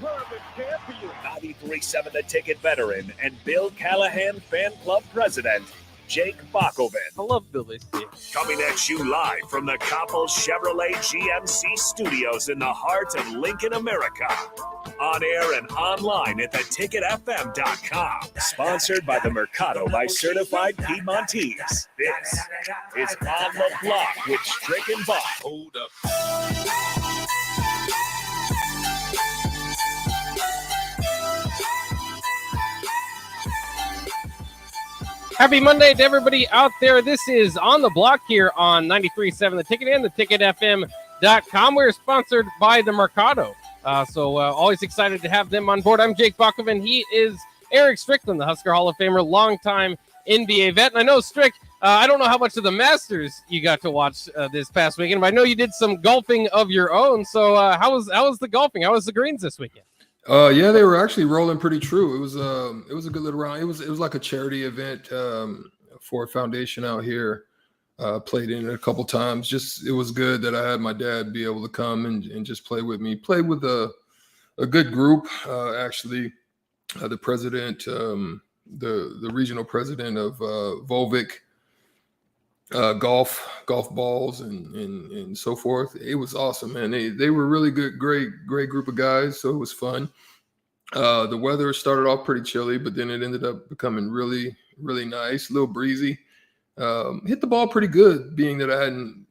Herman champion. 93.7 The Ticket veteran and Bill Callahan Fan Club president, Jake Bakoven. I love Billy C. Coming at you live from the Coppel Chevrolet GMC studios in the heart of Lincoln, America. On air and online at theticketfm.com. Sponsored by the Mercado by Certified Piedmontese. This is On the Block with Strick and Bob. Hold up. Happy Monday to everybody out there. This is On the Block here on 93.7 The Ticket and theticketfm.com. We're sponsored by the Mercado. So always excited to have them on board. I'm Jake Bakoven. He is Eric Strickland, the Husker Hall of Famer, longtime NBA vet. And I know, Strick, I don't know how much of the Masters you got to watch this past weekend, but I know you did some golfing of your own. So how was the golfing? How was the greens this weekend? Yeah, they were actually rolling pretty true. It was a good little round. It was like a charity event for a foundation out here. Played in it a couple times. Just it was good that I had my dad be able to come and just play with me. Played with a good group actually. The president, the regional president of Volvic golf balls and so forth. It was awesome, man. They were really good, great group of guys. So it was fun. The weather started off pretty chilly, but then it ended up becoming really, really nice, a little breezy. Hit the ball pretty good, being that I hadn't,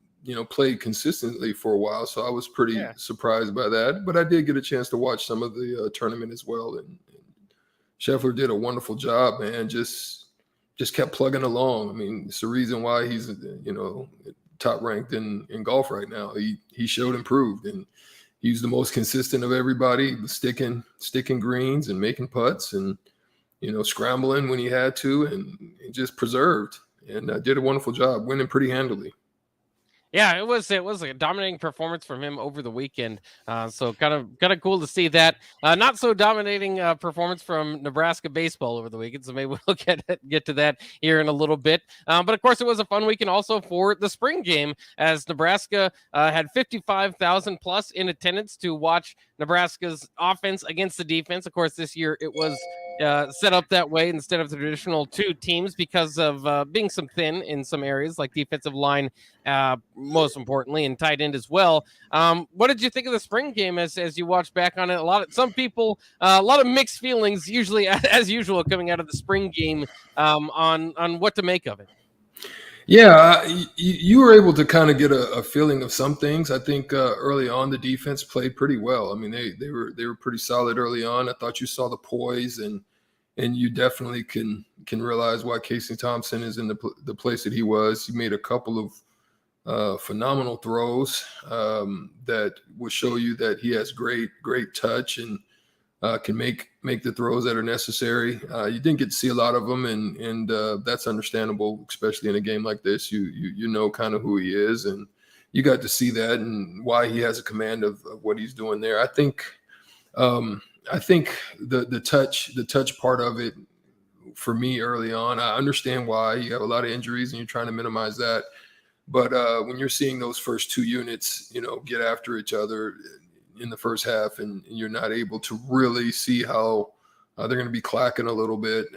played consistently for a while. So I was pretty surprised by that. But I did get a chance to watch some of the tournament as well. And Scheffler did a wonderful job, man. Just kept plugging along. I mean, it's the reason why he's, top ranked in golf right now. He showed improved, and he was the most consistent of everybody, sticking greens and making putts and, scrambling when he had to, and just preserved. And did a wonderful job, winning pretty handily. Yeah, it was a dominating performance from him over the weekend. So kind of cool to see that. Not so dominating performance from Nebraska baseball over the weekend. So maybe we'll get to that here in a little bit. But of course, it was a fun weekend also for the spring game, as Nebraska had 55,000 plus in attendance to watch Nebraska's offense against the defense. Of course, this year it was set up that way instead of the traditional two teams because of being some thin in some areas like defensive line, most importantly, and tight end as well. What did you think of the spring game as you watch back on it? A lot of mixed feelings, usually as usual, coming out of the spring game on what to make of it. Yeah, you were able to kind of get a feeling of some things. I think early on the defense played pretty well. I mean, they were pretty solid early on. I thought you saw the poise, and you definitely can realize why Casey Thompson is in the place that he was. He made a couple of phenomenal throws that will show you that he has great touch and can make the throws that are necessary. You didn't get to see a lot of them, and that's understandable, especially in a game like this. You know kind of who he is, and you got to see that and why he has a command of what he's doing there. I think the touch part of it for me early on, I understand why. You have a lot of injuries and you're trying to minimize that. But when you're seeing those first two units, get after each other in the first half, and you're not able to really see how they're going to be clacking a little bit.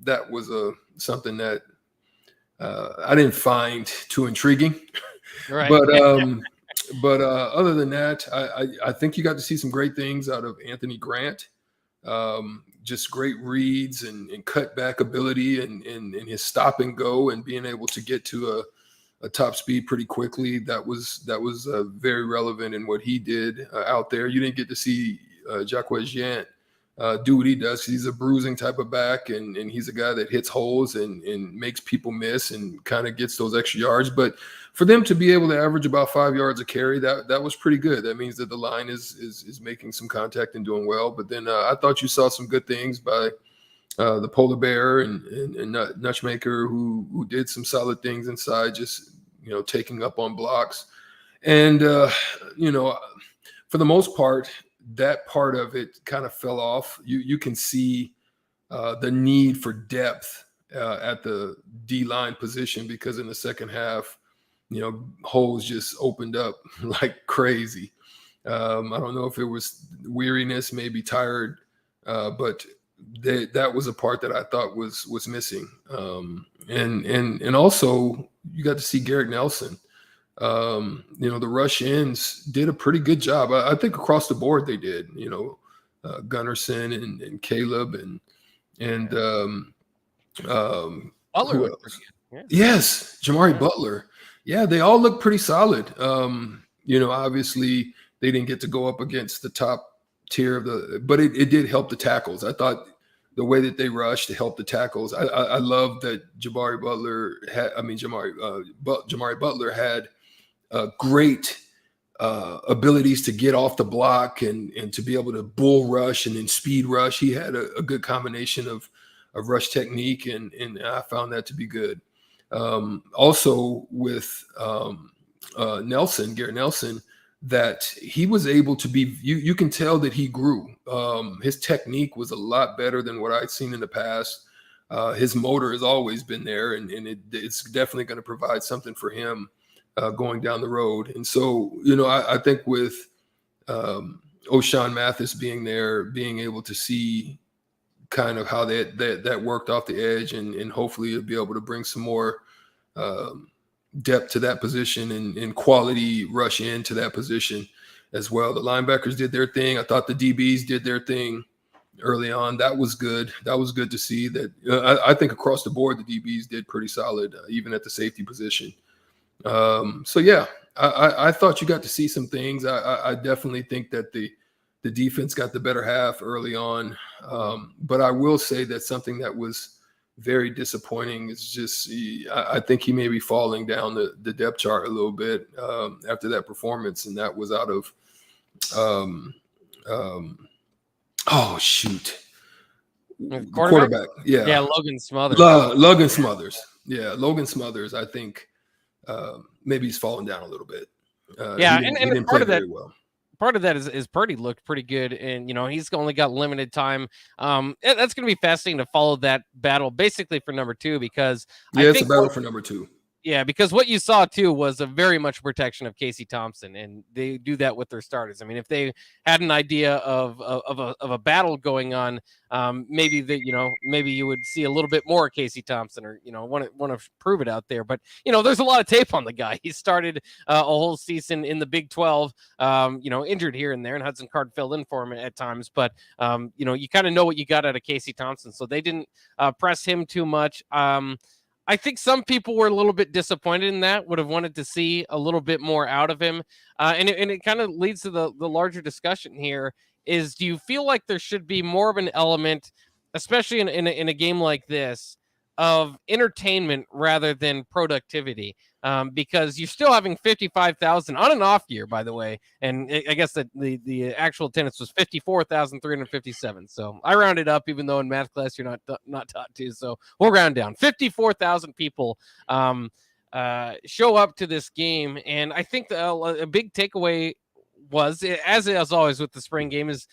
That was something that I didn't find too intriguing. Right. But other than that, I think you got to see some great things out of Anthony Grant. Just great reads and cutback ability and his stop and go and being able to get to a top speed pretty quickly. That was very relevant in what he did out there. You didn't get to see Jacques Jean do what he does. He's a bruising type of back, and he's a guy that hits holes and makes people miss and kind of gets those extra yards. But for them to be able to average about 5 yards a carry, that was pretty good. That means that the line is making some contact and doing well. But then I thought you saw some good things by the Polar Bear and Nutchmaker, who did some solid things inside, just taking up on blocks. And for the most part, that part of it kind of fell off. You can see the need for depth at the D line position, because in the second half, holes just opened up like crazy. I don't know if it was weariness, maybe tired, but that was a part that I thought was missing. And also you got to see Garrett Nelson. The rush ins did a pretty good job. I think across the board they did. Gunnarsson and Caleb and Butler who looked else? pretty good. Yeah. Yes, Jamari Butler. Yeah, they all look pretty solid. Obviously they didn't get to go up against the top tier but it did help the tackles. I thought the way that they rushed to help the tackles. I love that Jamari Butler had great abilities to get off the block and to be able to bull rush and then speed rush. He had a good combination of rush technique, and I found that to be good. Also with Garrett Nelson, that he was able to be, you can tell that he grew. His technique was a lot better than what I'd seen in the past. His motor has always been there, and it's definitely going to provide something for him going down the road. And so, I think with O'Shawn Mathis being there, being able to see kind of how that worked off the edge, and hopefully you'll be able to bring some more depth to that position and quality rush into that position as well. The linebackers did their thing. I thought the DBs did their thing early on. That was good. That was good to see that. I think across the board, the DBs did pretty solid, even at the safety position. So yeah, I thought you got to see some things. I definitely think that the defense got the better half early on. But I will say that something that was very disappointing is just, I think he may be falling down the depth chart a little bit after that performance. And that was out of, quarterback. Yeah, Logan Smothers. Logan Smothers. Yeah, Logan Smothers, I think maybe he's falling down a little bit. He didn't part play of that, very well. part of that is Purdy looked pretty good, and he's only got limited time. That's going to be fascinating to follow that battle, basically for number 2, because it's a battle for number 2. Yeah, because what you saw too was a very much protection of Casey Thompson, and they do that with their starters. I mean, if they had an idea of a battle going on, maybe you would see a little bit more Casey Thompson, or want to prove it out there. But there's a lot of tape on the guy. He started a whole season in the Big 12, injured here and there, and Hudson Card filled in for him at times. But you kind of know what you got out of Casey Thompson, so they didn't press him too much. I think some people were a little bit disappointed in that, would have wanted to see a little bit more out of him. And it kind of leads to the larger discussion here is, do you feel like there should be more of an element, especially in a game like this, of entertainment rather than productivity? Because you're still having 55,000 on an off year, by the way. And I guess that the actual attendance was 54,357. So I rounded up, even though in math class you're not taught to. So we'll round down. 54,000 people show up to this game. And I think a big takeaway was, as always with the spring game, is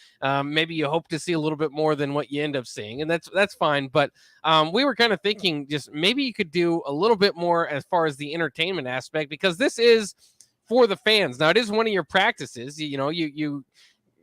maybe you hope to see a little bit more than what you end up seeing, and that's fine. But we were kind of thinking just maybe you could do a little bit more as far as the entertainment aspect, because this is for the fans. Now, it is one of your practices. You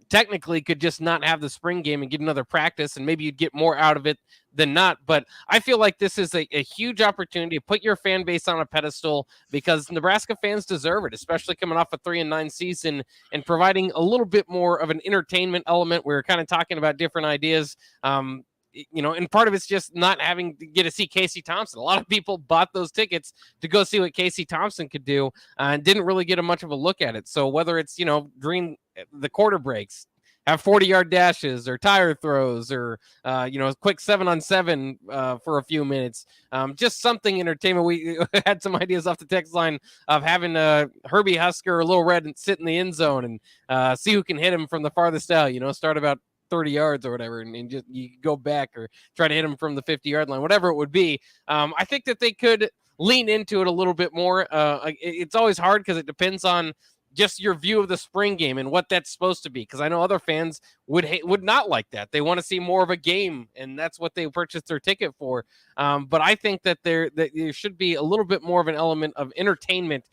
technically could just not have the spring game and get another practice, and maybe you'd get more out of it than not. But I feel like this is a huge opportunity to put your fan base on a pedestal, because Nebraska fans deserve it, especially coming off a 3-9 season, and providing a little bit more of an entertainment element. We're kind of talking about different ideas. And part of it's just not having to get to see Casey Thompson. A lot of people bought those tickets to go see what Casey Thompson could do and didn't really get much of a look at it. So whether it's, during the quarter breaks, have 40-yard dashes or tire throws, or, a quick 7-on-7 for a few minutes, just something entertainment. We had some ideas off the text line of having Herbie Husker or Little Red sit in the end zone and see who can hit him from the farthest out, start about 30 yards or whatever, and just you go back or try to hit them from the 50-yard line, whatever it would be. I think that they could lean into it a little bit more. It's always hard because it depends on just your view of the spring game and what that's supposed to be, because I know other fans would not like that. They want to see more of a game, and that's what they purchased their ticket for. But I think that there should be a little bit more of an element of entertainment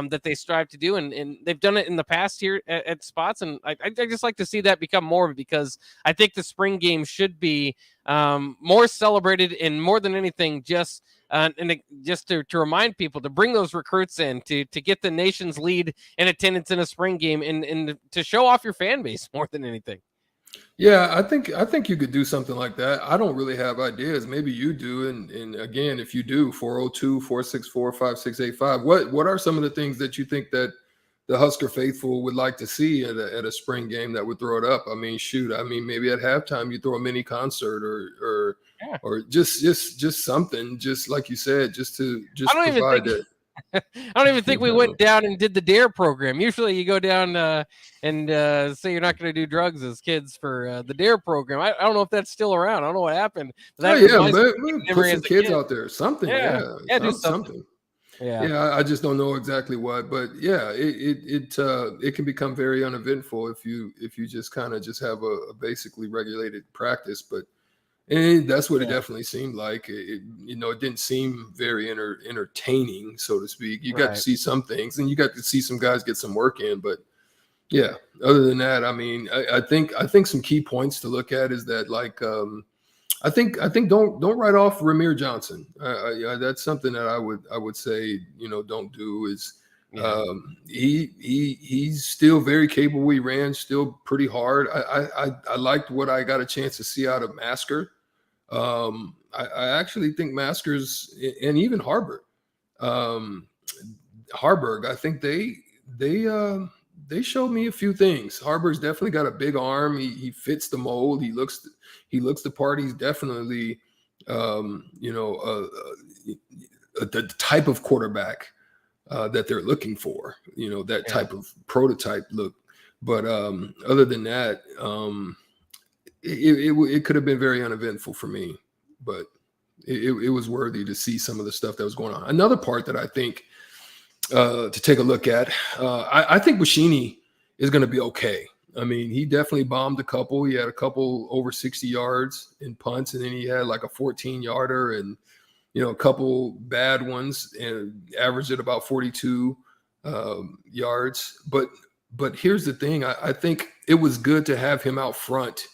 that they strive to do, and they've done it in the past here at spots, and I just like to see that become more of it, because I think the spring game should be more celebrated, and more than anything, just to remind people to bring those recruits in to get the nation's lead in attendance in a spring game, and to show off your fan base more than anything. Yeah, I think you could do something like that. I don't really have ideas. Maybe you do. And again, if you do, 402-464-5685. What are some of the things that you think that the Husker faithful would like to see at a spring game that would throw it up? I mean, shoot, maybe at halftime you throw a mini concert or just something, just like you said, just to provide that. I don't even think we went down and did the DARE program. Usually you go down and say you're not going to do drugs as kids for the DARE program. I don't know if that's still around. I don't know what happened. Put some kids out there. Something. Do something. Yeah, I just don't know exactly what, but yeah, it can become very uneventful if you just kind of just have a basically regulated practice, but. And that's what it definitely seemed like. It didn't seem very entertaining, so to speak. You got to see some things, and you got to see some guys get some work in. But yeah, other than that, I mean, I think some key points to look at is that, like, I think don't write off Ramir Johnson. That's something that I would say, don't do. Is he's still very capable. He ran still pretty hard. I liked what I got a chance to see out of Masker. I actually think Maskers and even Harburg, I think they showed me a few things. Harburg's definitely got a big arm. He fits the mold. He looks the part. He's definitely the type of quarterback that they're looking for. That type of prototype look. But other than that, it could have been very uneventful for me, but it was worthy to see some of the stuff that was going on. Another part that I think to take a look at, I think Buschini is going to be okay. I mean, he definitely bombed a couple. He had a couple over 60 yards in punts, and then he had like a 14-yarder and, a couple bad ones, and averaged at about 42 yards. But here's the thing. I think it was good to have him out front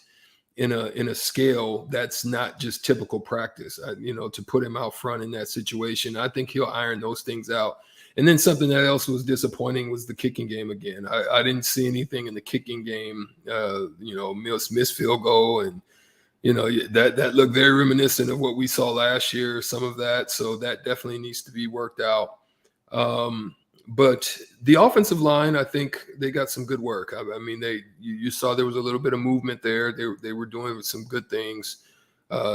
in a scale that's not just typical practice, to put him out front in that situation. I think he'll iron those things out. And then something that else was disappointing was the kicking game again. I didn't see anything in the kicking game, missed field goal. And, that looked very reminiscent of what we saw last year, some of that. So that definitely needs to be worked out. But the offensive line, I think they got some good work. I mean, you saw there was a little bit of movement there. They were doing some good things.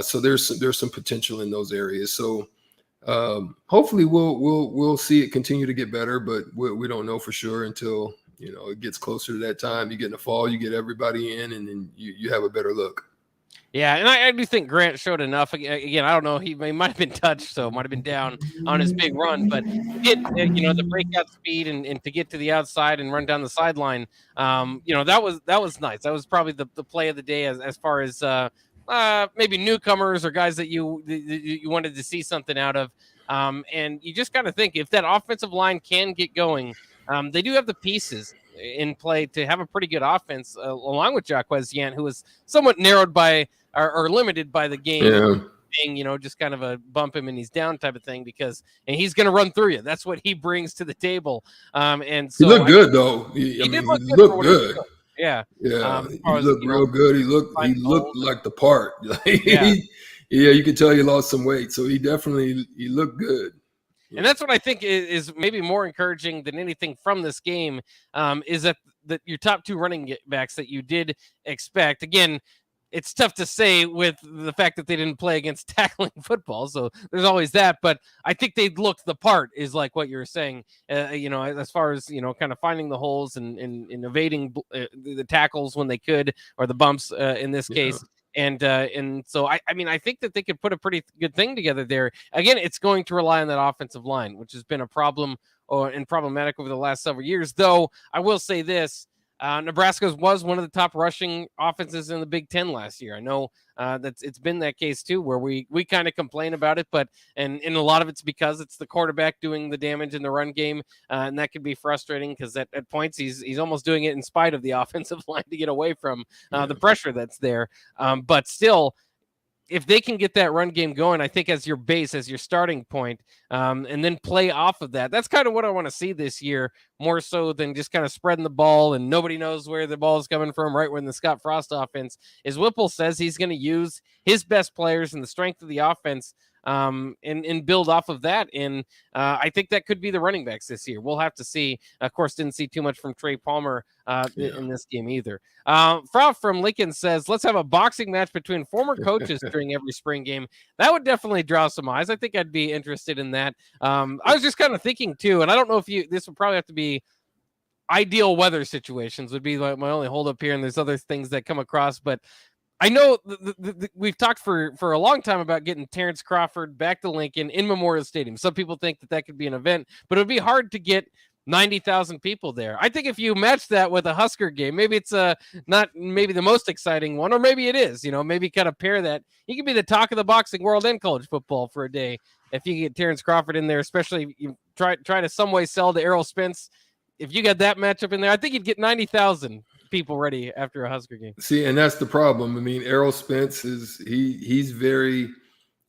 So there's some potential in those areas. So hopefully we'll see it continue to get better, but we don't know for sure until it gets closer to that time. You get in the fall, you get everybody in, and then you have a better look. Yeah, and I do think Grant showed enough. Again, I don't know. He might have been touched, so might have been down on his big run. But the breakout speed and to get to the outside and run down the sideline, that was nice. That was probably the play of the day as far as maybe newcomers or guys that you wanted to see something out of. And you just got to think, if that offensive line can get going, they do have the pieces in play to have a pretty good offense, along with Jaquez Yant, who was somewhat narrowed by or limited by the game being, just kind of a bump him and he's down type of thing, and he's going to run through you. That's what he brings to the table. And so he looked good though. He looked good. Yeah. He looked real good. He looked like the part. You could tell he lost some weight. So he looked good. And that's what I think is maybe more encouraging than anything from this game, is that your top two running backs that you did expect. Again, it's tough to say with the fact that they didn't play against tackling football, so there's always that. But I think they looked the part, is like what you're saying, as far as, kind of finding the holes and evading the tackles when they could, or the bumps in this case. And so I think that they could put a pretty good thing together there. Again, it's going to rely on that offensive line, which has been a problem and problematic over the last several years. Though I will say this, Nebraska was one of the top rushing offenses in the Big Ten last year. I know it's been that case too, where we kind of complain about it, and a lot of it's because it's the quarterback doing the damage in the run game, and that can be frustrating because at points he's almost doing it in spite of the offensive line to get away from the pressure that's there. But still, if they can get that run game going, I think as your base, as your starting point, and then play off of that, that's kind of what I want to see this year, more so than just kind of spreading the ball and nobody knows where the ball is coming from. Right when the Scott Frost offense, is Whipple says he's going to use his best players and the strength of the offense and build off of that. And I think that could be the running backs this year. We'll have to see. Of course, didn't see too much from Trey Palmer in this game either. Frau from Lincoln says, let's have a boxing match between former coaches during every spring game. That would definitely draw some eyes. I think I'd be interested in that. I was just kind of thinking too, and I don't know if this would probably have to be ideal weather situations would be like my only hold up here. And there's other things that come across, but I know we've talked for a long time about getting Terrence Crawford back to Lincoln in Memorial Stadium. Some people think that could be an event, but it would be hard to get 90,000 people there. I think if you match that with a Husker game, maybe it's not maybe the most exciting one, or maybe it is, maybe kind of pair that. You can be the talk of the boxing world and college football for a day if you get Terrence Crawford in there, especially if you try to some way sell to Errol Spence. If you got that matchup in there, I think you'd get 90,000 people ready after a Husker game. See, and that's the problem. I mean, Errol Spence he's very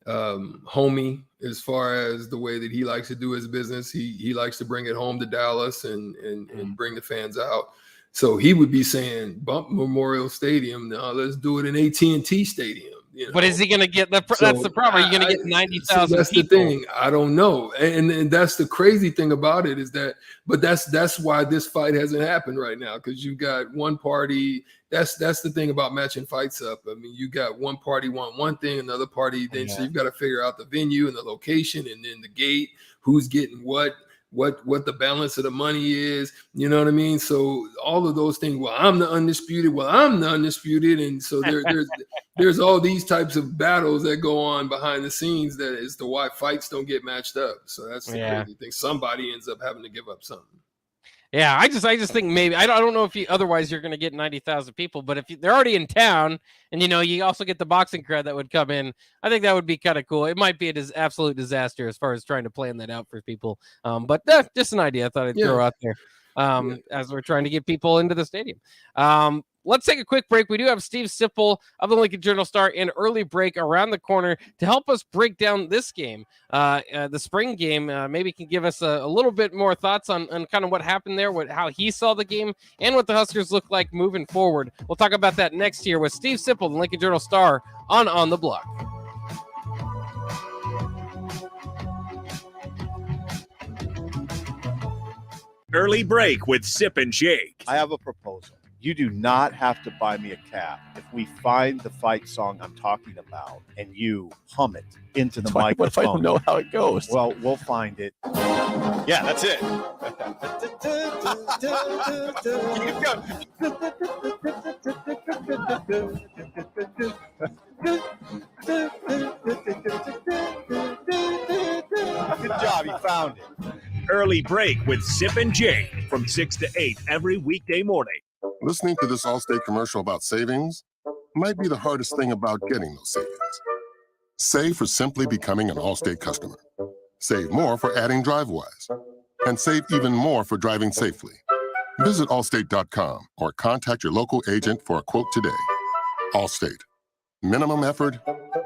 homey as far as the way that he likes to do his business. He likes to bring it home to Dallas and bring the fans out. So he would be saying, bump Memorial Stadium. Now let's do it in AT&T Stadium. But is he going to get that's the problem? Are you going to get 90,000 That's people? the thing. I don't know. And that's the crazy thing about it is that, but that's why this fight hasn't happened right now. Cause you got one party. That's the thing about matching fights up. I mean, you got one party want one thing, another party. Then so you've got to figure out the venue and the location and then the gate, who's getting what the balance of the money is, you know what I mean? So all of those things, I'm the undisputed. And so there's all these types of battles that go on behind the scenes that is to why fights don't get matched up. So that's the crazy thing. Somebody ends up having to give up something. Yeah, I just think maybe I don't know if otherwise you're going to get 90,000 people, but if they're already in town and you also get the boxing crowd that would come in, I think that would be kind of cool. It might be an absolute disaster as far as trying to plan that out for people, but just an idea I thought I'd throw out there as we're trying to get people into the stadium. Let's take a quick break. We do have Steve Sipple of the Lincoln Journal-Star in early break around the corner to help us break down this game, the spring game. Maybe can give us a little bit more thoughts on kind of what happened there, how he saw the game, and what the Huskers look like moving forward. We'll talk about that next year with Steve Sipple, the Lincoln Journal-Star, on the Block. Early break with Sip and Jake. I have a proposal. You do not have to buy me a cap if we find the fight song I'm talking about and you hum it into the microphone. What if I don't know how it goes? Well, we'll find it. Yeah, that's it. Good job, you found it. Early break with Sip and Jake from 6 to 8 every weekday morning. Listening to this Allstate commercial about savings might be the hardest thing about getting those savings. Save for simply becoming an Allstate customer. Save more for adding DriveWise. And save even more for driving safely. Visit Allstate.com or contact your local agent for a quote today. Allstate. Minimum effort,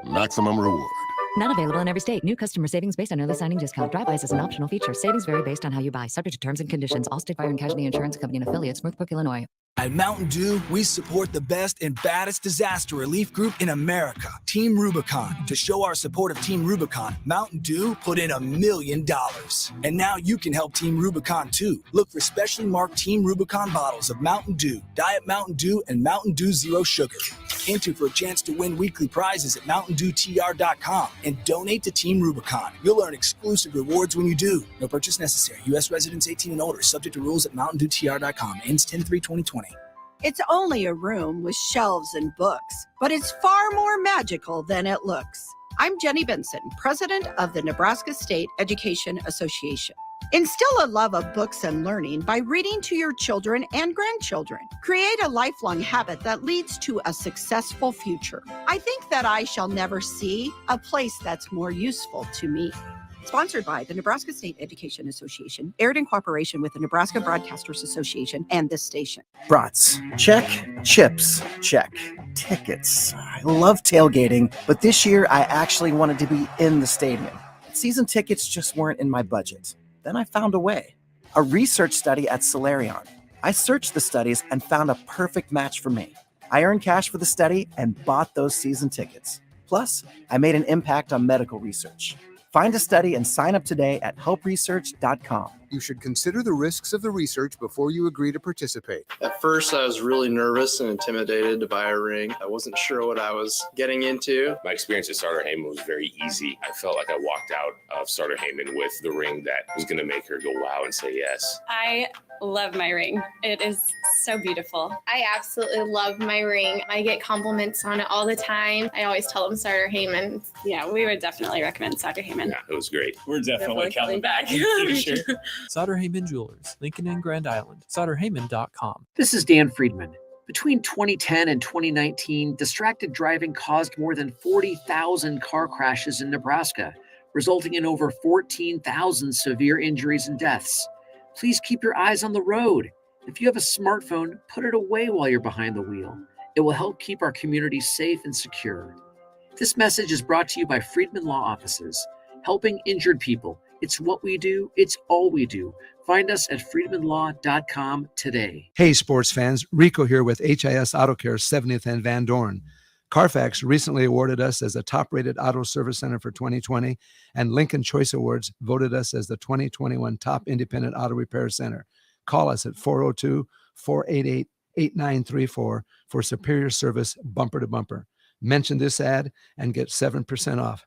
maximum reward. Not available in every state. New customer savings based on early signing discount. DriveWise is an optional feature. Savings vary based on how you buy. Subject to terms and conditions. Allstate Fire and Casualty Insurance Company and affiliates. Smoothbrook, Illinois. At Mountain Dew, we support the best and baddest disaster relief group in America, Team Rubicon. To show our support of Team Rubicon, Mountain Dew put in $1 million. And now you can help Team Rubicon too. Look for specially marked Team Rubicon bottles of Mountain Dew, Diet Mountain Dew, and Mountain Dew Zero Sugar. Enter for a chance to win weekly prizes at MountainDewTR.com and donate to Team Rubicon. You'll earn exclusive rewards when you do. No purchase necessary. U.S. residents 18 and older. Subject to rules at MountainDewTR.com. Ends 10/3/2020. It's only a room with shelves and books, but it's far more magical than it looks. I'm Jenny Benson, president of the Nebraska State Education Association. Instill a love of books and learning by reading to your children and grandchildren. Create a lifelong habit that leads to a successful future. I think that I shall never see a place that's more useful to me. Sponsored by the Nebraska State Education Association, aired in cooperation with the Nebraska Broadcasters Association and this station. Brats, check. Chips, check. Tickets. I love tailgating, but this year I actually wanted to be in the stadium. Season tickets just weren't in my budget. Then I found a way. A research study at Solarion. I searched the studies and found a perfect match for me. I earned cash for the study and bought those season tickets. Plus, I made an impact on medical research. Find a study and sign up today at helpresearch.com. You should consider the risks of the research before you agree to participate. At first, I was really nervous and intimidated to buy a ring. I wasn't sure what I was getting into. My experience at Starter Heyman was very easy. I felt like I walked out of Starter Heyman with the ring that was going to make her go wow and say yes. I love my ring. It is so beautiful. I absolutely love my ring. I get compliments on it all the time. I always tell them Starter Heyman. Yeah, we would definitely recommend Starter Heyman. Yeah, it was great. We're definitely coming back in the future. Sutter Heyman Jewelers, Lincoln and Grand Island. SutterHeyman.com. This is Dan Friedman. Between 2010 and 2019, distracted driving caused more than 40,000 car crashes in Nebraska, resulting in over 14,000 severe injuries and deaths. Please keep your eyes on the road. If you have a smartphone, put it away while you're behind the wheel. It will help keep our community safe and secure. This message is brought to you by Friedman Law Offices, helping injured people. It's what we do. It's all we do. Find us at friedmanlaw.com today. Hey, sports fans. Rico here with HIS Auto Care 70th and Van Dorn. Carfax recently awarded us as a top-rated auto service center for 2020, and Lincoln Choice Awards voted us as the 2021 top independent auto repair center. Call us at 402-488-8934 for superior service bumper to bumper. Mention this ad and get 7% off.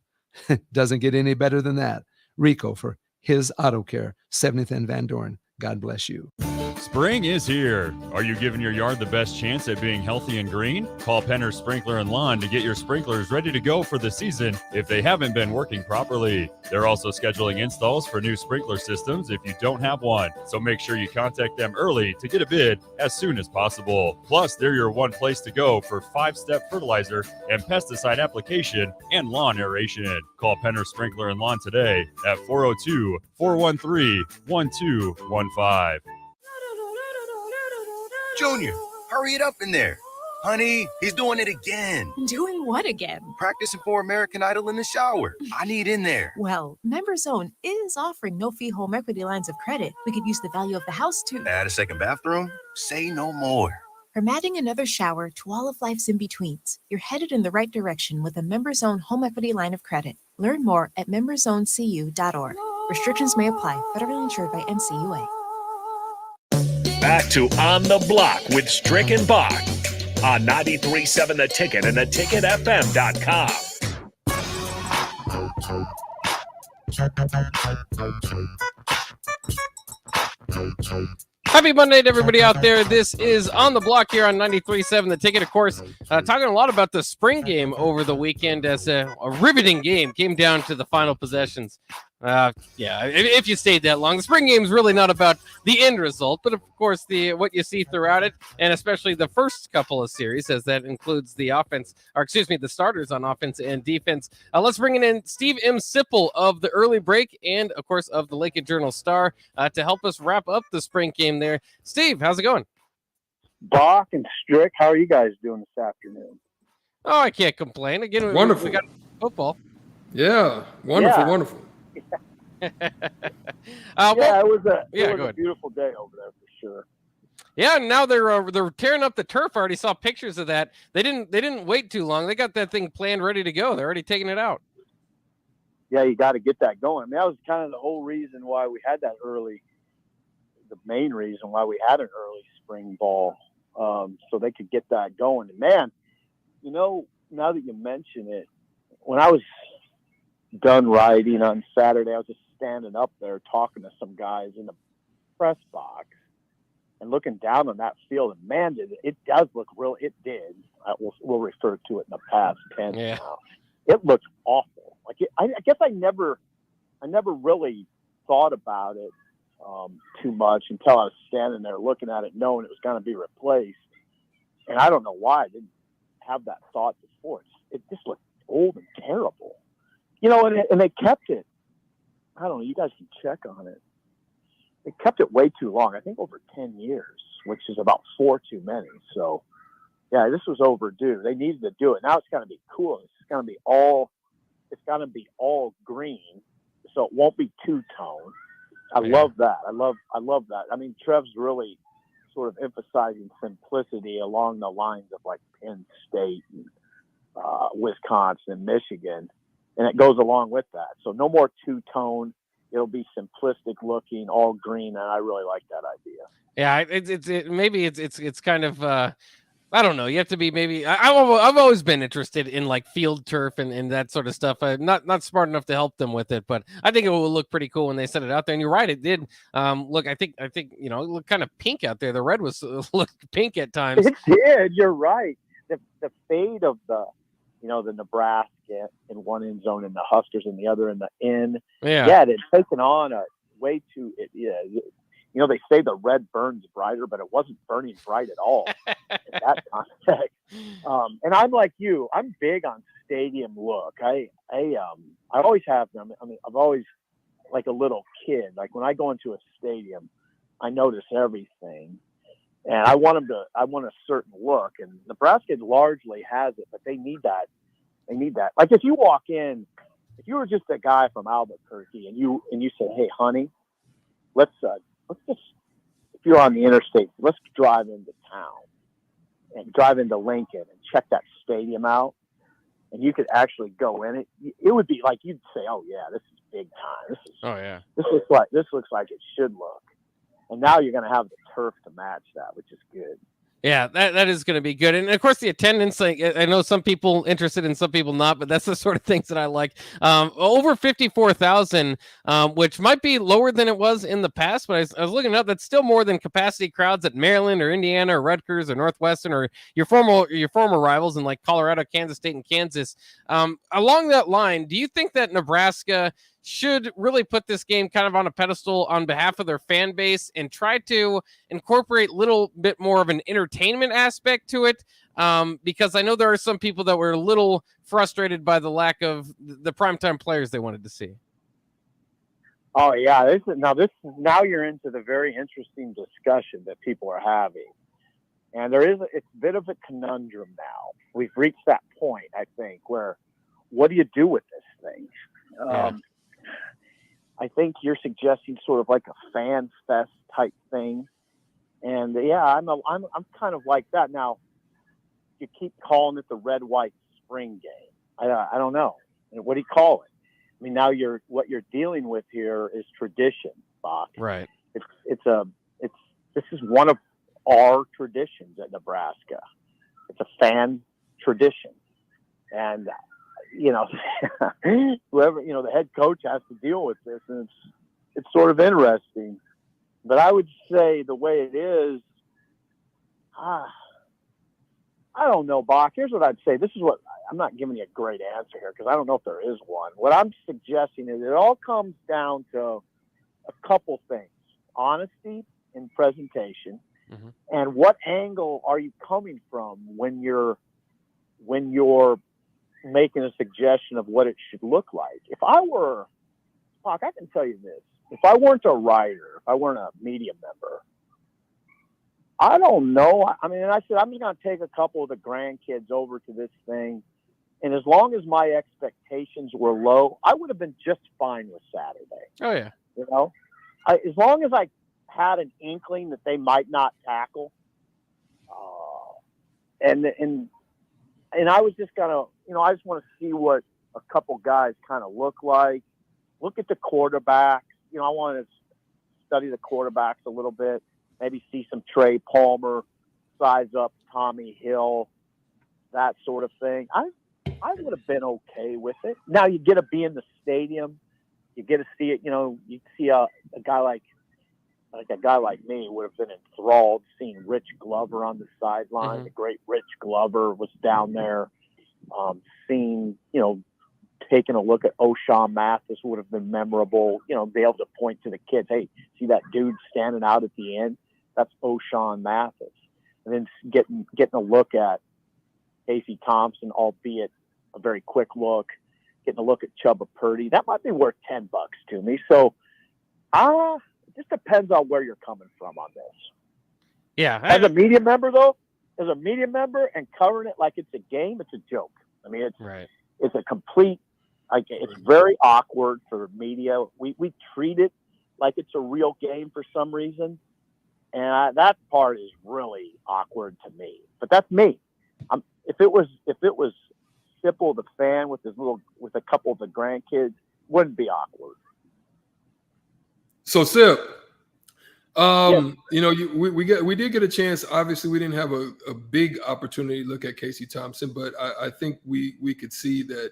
Doesn't get any better than that. Rico for his Auto Care, 70th and Van Dorn. God bless you. Spring is here. Are you giving your yard the best chance at being healthy and green? Call Penner Sprinkler and Lawn to get your sprinklers ready to go for the season if they haven't been working properly. They're also scheduling installs for new sprinkler systems if you don't have one. So make sure you contact them early to get a bid as soon as possible. Plus, they're your one place to go for 5-step fertilizer and pesticide application and lawn aeration. Call Penner Sprinkler and Lawn today at 402-413-1215. Junior, hurry it up in there. Honey, he's doing it again. Doing what again? Practicing for American Idol in the shower. I need in there. Well, MemberZone is offering no-fee home equity lines of credit. We could use the value of the house to add a second bathroom? Say no more. From adding another shower to all of life's in-betweens, you're headed in the right direction with a MemberZone home equity line of credit. Learn more at memberzonecu.org. Restrictions may apply. Federally insured by NCUA. Back to On the Block with Strick and Bach on 93.7 The Ticket and theticketfm.com. Happy Monday to everybody out there. This is On the Block here on 93.7 The Ticket. Of course, talking a lot about the spring game over the weekend as a riveting game. Came down to the final possessions. If you stayed that long. The spring game is really not about the end result, but of course what you see throughout it, and especially the first couple of series, as that includes the the starters on offense and defense. Let's bring in Steve M. Sipple of the Early Break and, of course, of the Lincoln Journal-Star to help us wrap up the spring game there. Steve, how's it going? Bach and Strick, how are you guys doing this afternoon? Oh, I can't complain. Again, wonderful. We got football. Yeah, wonderful. It was a beautiful day over there for sure. Yeah, and now they're tearing up the turf. I already saw pictures of that. They didn't wait too long. They got that thing planned, ready to go. They're already taking it out. Yeah, you got to get that going. I mean, that was kind of the whole reason why we had the main reason why we had an early spring ball, so they could get that going. And man, now that you mention it, when I was done riding on Saturday, I was just standing up there talking to some guys in the press box and looking down on that field, and man, it does look real. It did. We'll refer to it in the past tense now. It looks awful. Like I guess I never really thought about it too much until I was standing there looking at it, knowing it was going to be replaced. And I don't know why I didn't have that thought before. It just looked old and terrible, and they kept it. I don't know. You guys can check on it. They kept it way too long. I think over 10 years, which is about 4 too many. So, yeah, this was overdue. They needed to do it. Now it's going to be cool. It's going to be all green, so it won't be two-tone. I love that. I love that. I mean, Trev's really sort of emphasizing simplicity along the lines of like Penn State, and, Wisconsin, and Michigan, and it goes along with that. So no more two-tone. It'll be simplistic looking, all green, and I really like that idea. Yeah, maybe it's kind of I don't know. You have to be maybe. I've always been interested in like field turf and that sort of stuff. I'm not smart enough to help them with it, but I think it will look pretty cool when they set it out there. And you're right, it did. Look, I think it looked kind of pink out there. The red was looked pink at times. It did. You're right. The fade of the Nebraska in one end zone and the Huskers in the other in the end. Yeah, it had taken on a way too. They say the red burns brighter, but it wasn't burning bright at all in that context. And I'm like you. I'm big on stadium look. I always have them. I mean, I've always, like a little kid, like when I go into a stadium, I notice everything. And I want a certain look. And Nebraska largely has it, but they need that. They need that. Like if you walk in, if you were just a guy from Albuquerque and you say, "Hey, honey, let's just, if you're on the interstate, let's drive into town and drive into Lincoln and check that stadium out." And you could actually go in it. It would be like, you'd say, "Oh yeah, this is big time. This looks like it should look." And now you're going to have the turf to match that, which is good. Yeah, that is going to be good. And of course, the attendance, like, I know some people interested and some people not, but that's the sort of things that I like. Over 54,000, which might be lower than it was in the past, but I was looking up, that's still more than capacity crowds at Maryland or Indiana or Rutgers or Northwestern or your former rivals in like Colorado, Kansas State, and Kansas. Along that line, do you think that Nebraska should really put this game kind of on a pedestal on behalf of their fan base and try to incorporate a little bit more of an entertainment aspect to it? Because I know there are some people that were a little frustrated by the lack of the primetime players they wanted to see. Oh yeah. Now you're into the very interesting discussion that people are having. And it's a bit of a conundrum now. We've reached that point, I think, where what do you do with this thing? I think you're suggesting sort of like a fan fest type thing. And yeah, I'm kind of like that. Now, you keep calling it the red, white spring game. I don't know. What do you call it? I mean, now what you're dealing with here is tradition, Bach. Right. This is one of our traditions at Nebraska. It's a fan tradition. And whoever, the head coach has to deal with this, and it's sort of interesting. But I would say the way it is, I don't know, Bach. Here's what I'd say. This is what I'm not giving you a great answer here because I don't know if there is one. What I'm suggesting is it all comes down to a couple things: honesty in presentation, and what angle are you coming from when you're making a suggestion of what it should look like. If I were, Spock, I can tell you this. If I weren't a writer, if I weren't a media member, I don't know. I mean, I said, I'm just going to take a couple of the grandkids over to this thing. And as long as my expectations were low, I would have been just fine with Saturday. Oh, yeah. As long as I had an inkling that they might not tackle, and I was just going to, I just want to see what a couple guys kind of look like. Look at the quarterbacks. I want to study the quarterbacks a little bit. Maybe see some Trey Palmer, size up Tommy Hill, that sort of thing. I would have been okay with it. Now you get to be in the stadium. You get to see it. You see a guy like me would have been enthralled seeing Rich Glover on the sideline. The great Rich Glover was down there, seeing, taking a look at O'Shawn Mathis would have been memorable. You know, be able to point to the kids, hey, see that dude standing out at the end? That's O'Shawn Mathis. And then getting a look at Casey Thompson, albeit a very quick look, getting a look at Chubba Purdy. That might be worth $10 to me. So it just depends on where you're coming from on this. Yeah. As a media member, though, and covering it like it's a game, it's a joke. I mean, it's a complete, it's very awkward for media. We treat it like it's a real game for some reason. And that part is really awkward to me, but that's me. If it was Sipple the fan with a couple of the grandkids, wouldn't be awkward. So Sip, you know, we did get a chance. Obviously, we didn't have a big opportunity to look at Casey Thompson, but I think we could see that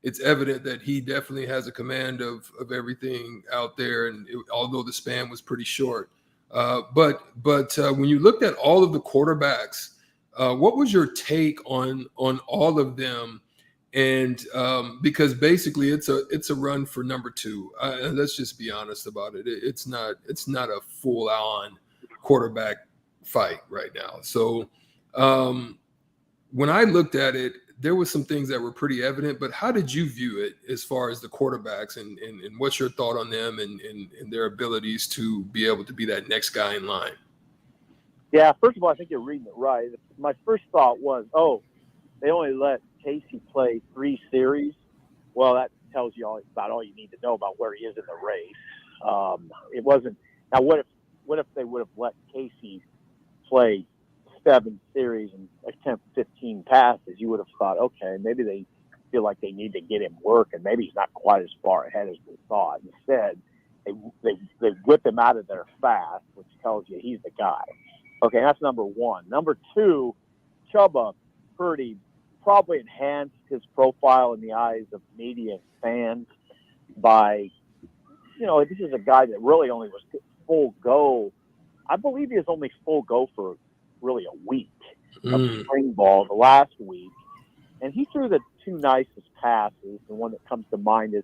it's evident that he definitely has a command of everything out there. And although the span was pretty short, but when you looked at all of the quarterbacks, what was your take on all of them? And because basically it's a run for number 2. Let's just be honest about it. It's not a full on quarterback fight right now. So when I looked at it, there were some things that were pretty evident. But how did you view it as far as the quarterbacks and what's your thought on them and their abilities to be able to be that next guy in line? Yeah, first of all, I think you're reading it right. My first thought was, they only let Casey play 3 series. Well, that tells you about all you need to know about where he is in the race. It wasn't. Now, what if they would have let Casey play 7 series and attempt 15 passes? You would have thought, okay, maybe they feel like they need to get him work, and maybe he's not quite as far ahead as we thought. Instead, they whip him out of there fast, which tells you he's the guy. Okay, that's number 1. Number 2, Chubba Purdy probably enhanced his profile in the eyes of media and fans by, this is a guy that really only was full go. I believe he was only full go for really a week of spring ball the last week. And he threw the 2 nicest passes. The one that comes to mind is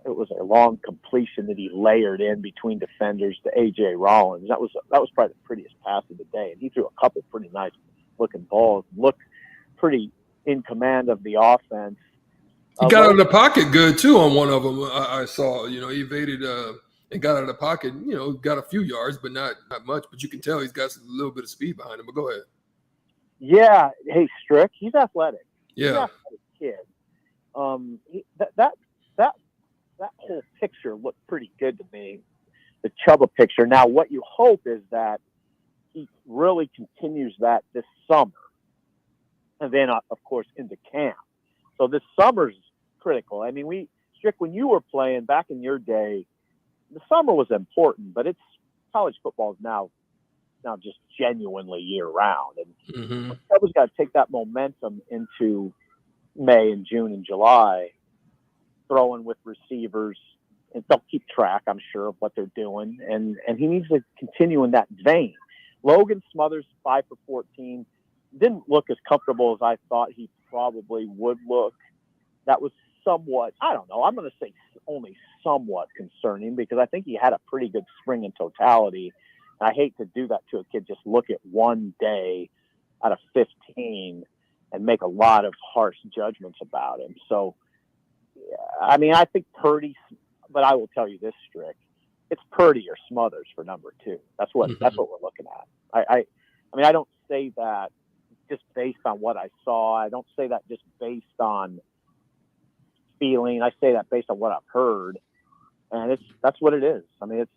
it was a long completion that he layered in between defenders to A.J. Rollins. That was probably the prettiest pass of the day. And he threw a couple pretty nice looking balls, looked pretty in command of the offense. He got out of the pocket good too on one of them. I saw, he evaded and got out of the pocket, got a few yards, but not much. But you can tell he's got a little bit of speed behind him. But go ahead. Yeah. Hey, Strick, he's athletic. Yeah. He's an athletic kid. That whole picture looked pretty good to me, the Chubba picture. Now, what you hope is that he really continues that this summer, and then, of course, into camp. So this summer's critical. I mean, Strick, when you were playing back in your day, the summer was important, but college football is now just genuinely year-round. And Chubba's got to take that momentum into May and June and July, throwing with receivers, and they'll keep track, I'm sure, of what they're doing. And he needs to continue in that vein. Logan Smothers, 5 for 14, didn't look as comfortable as I thought he probably would look. That was somewhat, I don't know, I'm going to say only somewhat concerning, because I think he had a pretty good spring in totality. And I hate to do that to a kid, just look at one day out of 15 and make a lot of harsh judgments about him. So, I mean, I think Purdy, but I will tell you this, Strick, it's Purdy or Smothers for number 2. That's what we're looking at. I mean, I don't say that just based on what I saw. I don't say that just based on feeling. I say that based on what I've heard, and that's what it is. I mean, it's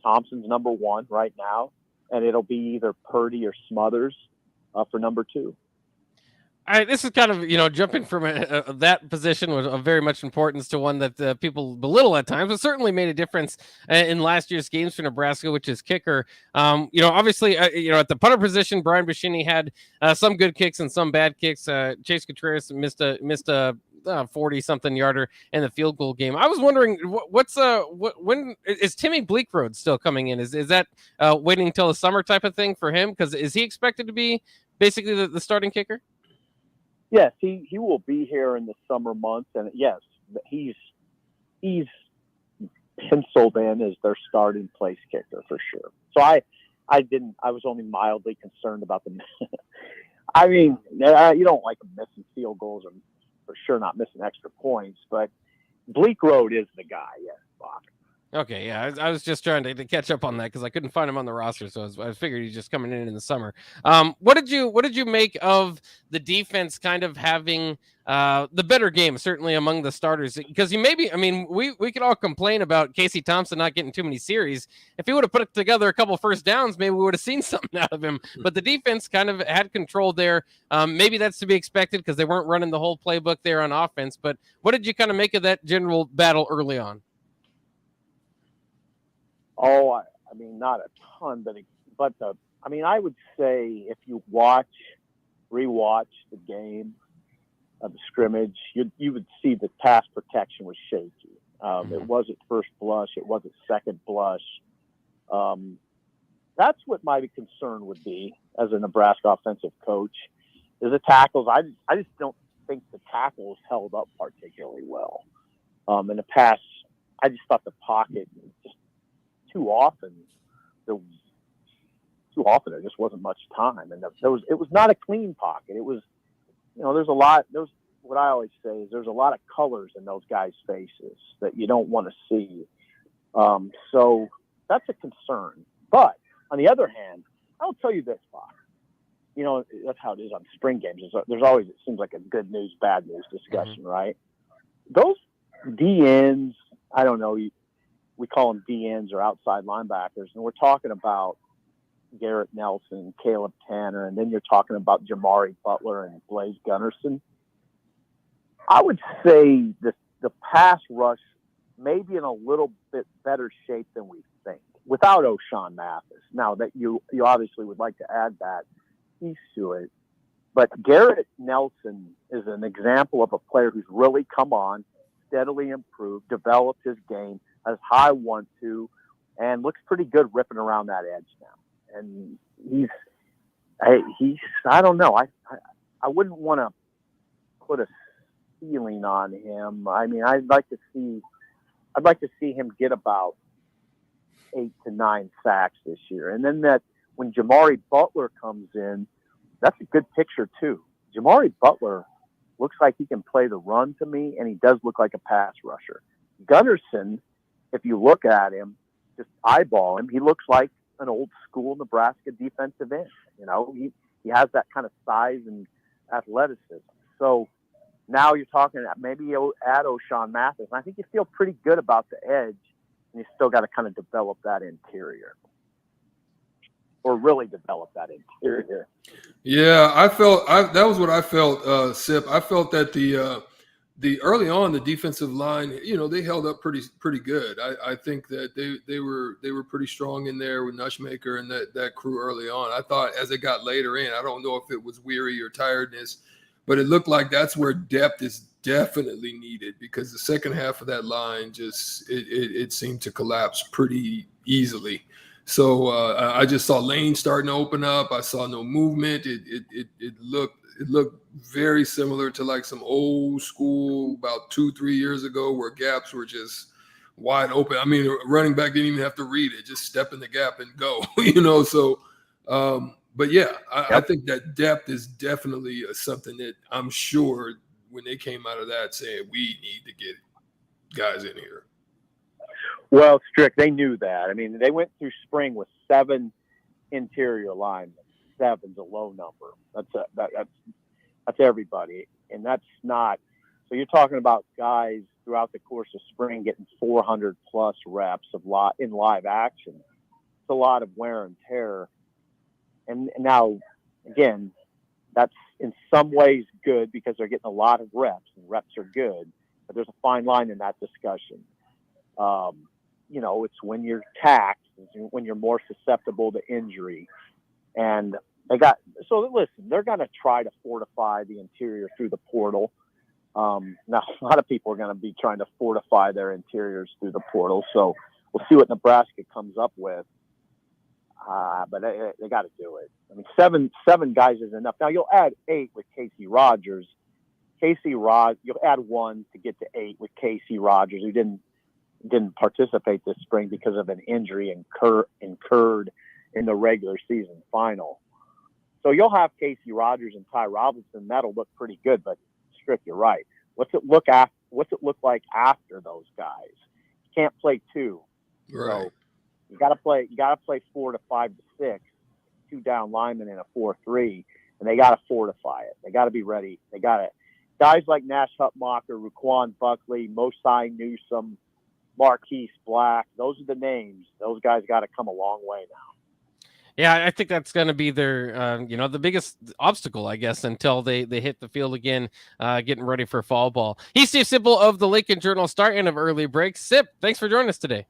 Thompson's number 1 right now, and it'll be either Purdy or Smothers for number 2. This is kind of, jumping from that position was of very much importance to one that people belittle at times, but certainly made a difference in last year's games for Nebraska, which is kicker. Obviously, at the punter position, Brian Buschini had some good kicks and some bad kicks. Chase Contreras missed a 40-something yarder in the field goal game. I was wondering, when is Timmy Bleekrode still coming in? Is that waiting until the summer type of thing for him? Because is he expected to be basically the starting kicker? Yes, he will be here in the summer months, and yes, he's penciled in as their starting place kicker for sure. So I was only mildly concerned about the. I mean, you don't like them missing field goals, and for sure not missing extra points, but Bleak Road is the guy. Yes, Bach. Okay, yeah, I was just trying to catch up on that because I couldn't find him on the roster, so I figured he's just coming in the summer. What did you make of the defense kind of having the better game, certainly among the starters? Because we could all complain about Casey Thompson not getting too many series. If he would have put together a couple first downs, maybe we would have seen something out of him. But the defense kind of had control there. Maybe that's to be expected because they weren't running the whole playbook there on offense. But what did you kind of make of that general battle early on? Oh, I mean, not a ton, but I would say if you rewatch the game of the scrimmage, you would see the pass protection was shaky. It wasn't first blush, it wasn't second blush. That's what my concern would be as a Nebraska offensive coach is the tackles. I just don't think the tackles held up particularly well. In the past, I just thought the pocket just too often there just wasn't much time, and it was not a clean pocket. It was, there's what I always say is there's a lot of colors in those guys' faces that you don't want to see. So that's a concern. But on the other hand, I'll tell you this, Bob. That's how it is on spring games. There's always, it seems like a good news, bad news discussion, right? Those DNs, I don't know, we call them DNs or outside linebackers, and we're talking about Garrett Nelson, Caleb Tanner, and then you're talking about Jamari Butler and Blaise Gunnerson. I would say the pass rush may be in a little bit better shape than we think without O'Shawn Mathis. Now that you obviously would like to add that piece to it, but Garrett Nelson is an example of a player who's really come on, steadily improved, developed his game, as high 1-2, and looks pretty good ripping around that edge now. And he's I don't know. I wouldn't want to put a ceiling on him. I mean, I'd like to see him get about 8 to 9 sacks this year. And then that when Jamari Butler comes in, that's a good picture too. Jamari Butler looks like he can play the run to me, and he does look like a pass rusher. Gunnerson, if you look at him, just eyeball him, he looks like an old school Nebraska defensive end. He has that kind of size and athleticism. So now you're talking maybe add O'Shawn Mathis, and I think you feel pretty good about the edge, and you still got to kind of develop that interior. Or really develop that interior. Yeah, that was what I felt, Sip. I felt that the early on the defensive line, they held up pretty good. I think that they were pretty strong in there with Nushmaker and that crew early on. I thought as it got later in, I don't know if it was weary or tiredness, but it looked like that's where depth is definitely needed, because the second half of that line just it seemed to collapse pretty easily. So I just saw lanes starting to open up. I saw no movement. It looked very similar to like some old school about 2-3 years ago where gaps were just wide open. I mean, running back didn't even have to read it; just step in the gap and go. So. But yeah, I think that depth is definitely something that I'm sure when they came out of that saying we need to get guys in here. Well, Strick, they knew that. I mean, they went through spring with 7 interior linemen. 7's a low number. That's everybody, and that's not. So you're talking about guys throughout the course of spring getting 400 plus reps in live action. It's a lot of wear and tear. And now, again, that's in some ways good because they're getting a lot of reps, and reps are good. But there's a fine line in that discussion. It's when you're taxed, when you're more susceptible to injury. And listen, they're going to try to fortify the interior through the portal. Now, a lot of people are going to be trying to fortify their interiors through the portal. So we'll see what Nebraska comes up with. But they got to do it. I mean, seven guys is enough. Now you'll add 8 with Casey Rogers, you'll add 1 to get to 8 with Casey Rogers, who didn't participate this spring because of an injury incurred in the regular season final. So you'll have Casey Rogers and Ty Robinson. That'll look pretty good, but Strick, you're right. What's it look like after those guys? You can't play 2. Right. So you got to play 4 to 5 to 6, 2 down linemen in a 4-3, and they got to fortify it. They got to be ready. Guys like Nash Hutmacher, Raquan Buckley, Mosai Newsome, Marquise Black, those are the names. Those guys got to come a long way now. Yeah, I think that's going to be their, the biggest obstacle, I guess, until they hit the field again, getting ready for fall ball. He's Steve Sipple of the Lincoln Journal-Star and of Early Break. Sip, thanks for joining us today.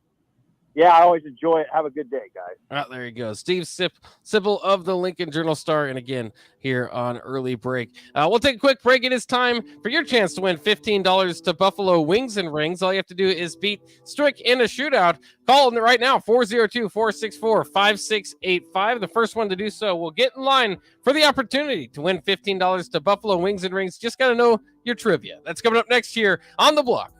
Yeah, I always enjoy it. Have a good day, guys. There you go. Steve Sipple of the Lincoln Journal-Star, and again, here on Early Break. We'll take a quick break. It is time for your chance to win $15 to Buffalo Wings and Rings. All you have to do is beat Strick in a shootout. Call them right now, 402-464-5685. The first one to do so will get in line for the opportunity to win $15 to Buffalo Wings and Rings. Just got to know your trivia. That's coming up next year on The Block.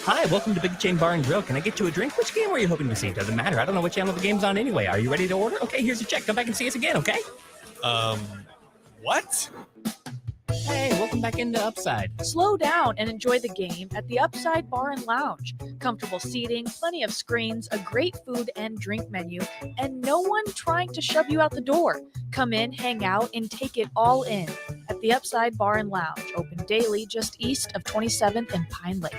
Hi, welcome to Big Chain Bar and Grill. Can I get you a drink? Which game were you hoping to see? Doesn't matter. I don't know what channel the game's on anyway. Are you ready to order? Okay, here's your check. Come back and see us again, okay? What? Hey, welcome back into Upside. Slow down and enjoy the game at the Upside Bar and Lounge. Comfortable seating, plenty of screens, a great food and drink menu, and no one trying to shove you out the door. Come in, hang out, and take it all in at the Upside Bar and Lounge, open daily just east of 27th and Pine Lake.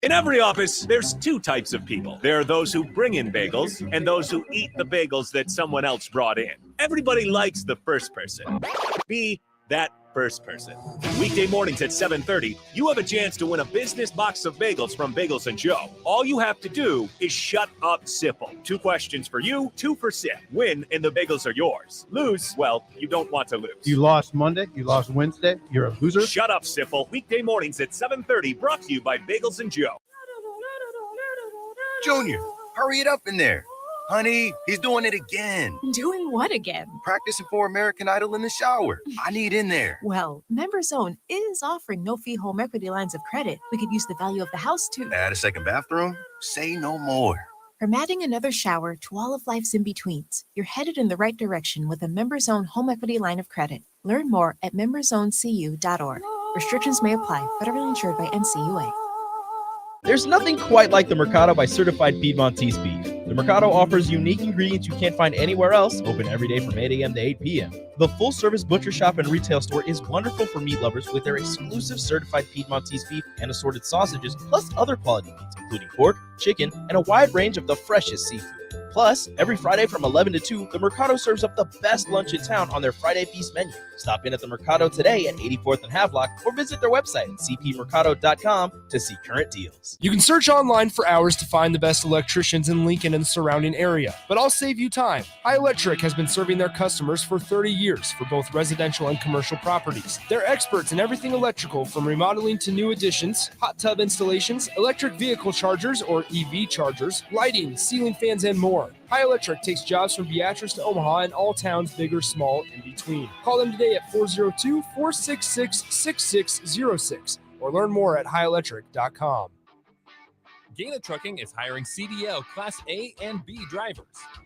In every office, there's 2 types of people. There are those who bring in bagels and those who eat the bagels that someone else brought in. Everybody likes the first person. Be that first person. Weekday mornings at 7:30, you have a chance to win a business box of bagels from Bagels & Joe. All you have to do is shut up, Sipple. 2 questions for you, 2 for Sip. Win and the bagels are yours. Lose, well, you don't want to lose. You lost Monday, you lost Wednesday, you're a loser. Shut up, Sipple. Weekday mornings at 7:30, brought to you by Bagels & Joe. Junior, hurry it up in there. Honey, he's doing it again. Doing what again? Practicing for American Idol in the shower. I need in there. Well, MemberZone is offering no-fee home equity lines of credit. We could use the value of the house too. Add a second bathroom? Say no more. From adding another shower to all of life's in-betweens, you're headed in the right direction with a MemberZone home equity line of credit. Learn more at memberzonecu.org. Restrictions may apply. Federally insured by NCUA. There's nothing quite like the Mercado by Certified Piedmontese Beef. The Mercado offers unique ingredients you can't find anywhere else, open every day from 8 a.m. to 8 p.m. The full-service butcher shop and retail store is wonderful for meat lovers with their exclusive Certified Piedmontese Beef and assorted sausages, plus other quality meats, including pork, chicken, and a wide range of the freshest seafood. Plus, every Friday from 11 to 2, the Mercado serves up the best lunch in town on their Friday Feast menu. Stop in at the Mercado today at 84th and Havelock or visit their website at cpmercado.com to see current deals. You can search online for hours to find the best electricians in Lincoln and the surrounding area, but I'll save you time. High Electric has been serving their customers for 30 years for both residential and commercial properties. They're experts in everything electrical, from remodeling to new additions, hot tub installations, electric vehicle chargers or EV chargers, lighting, ceiling fans, and more. High Electric takes jobs from Beatrice to Omaha and all towns, big or small, in between. Call them today at 402-466-6606 or learn more at highelectric.com. Gaina Trucking is hiring CDL Class A and B drivers.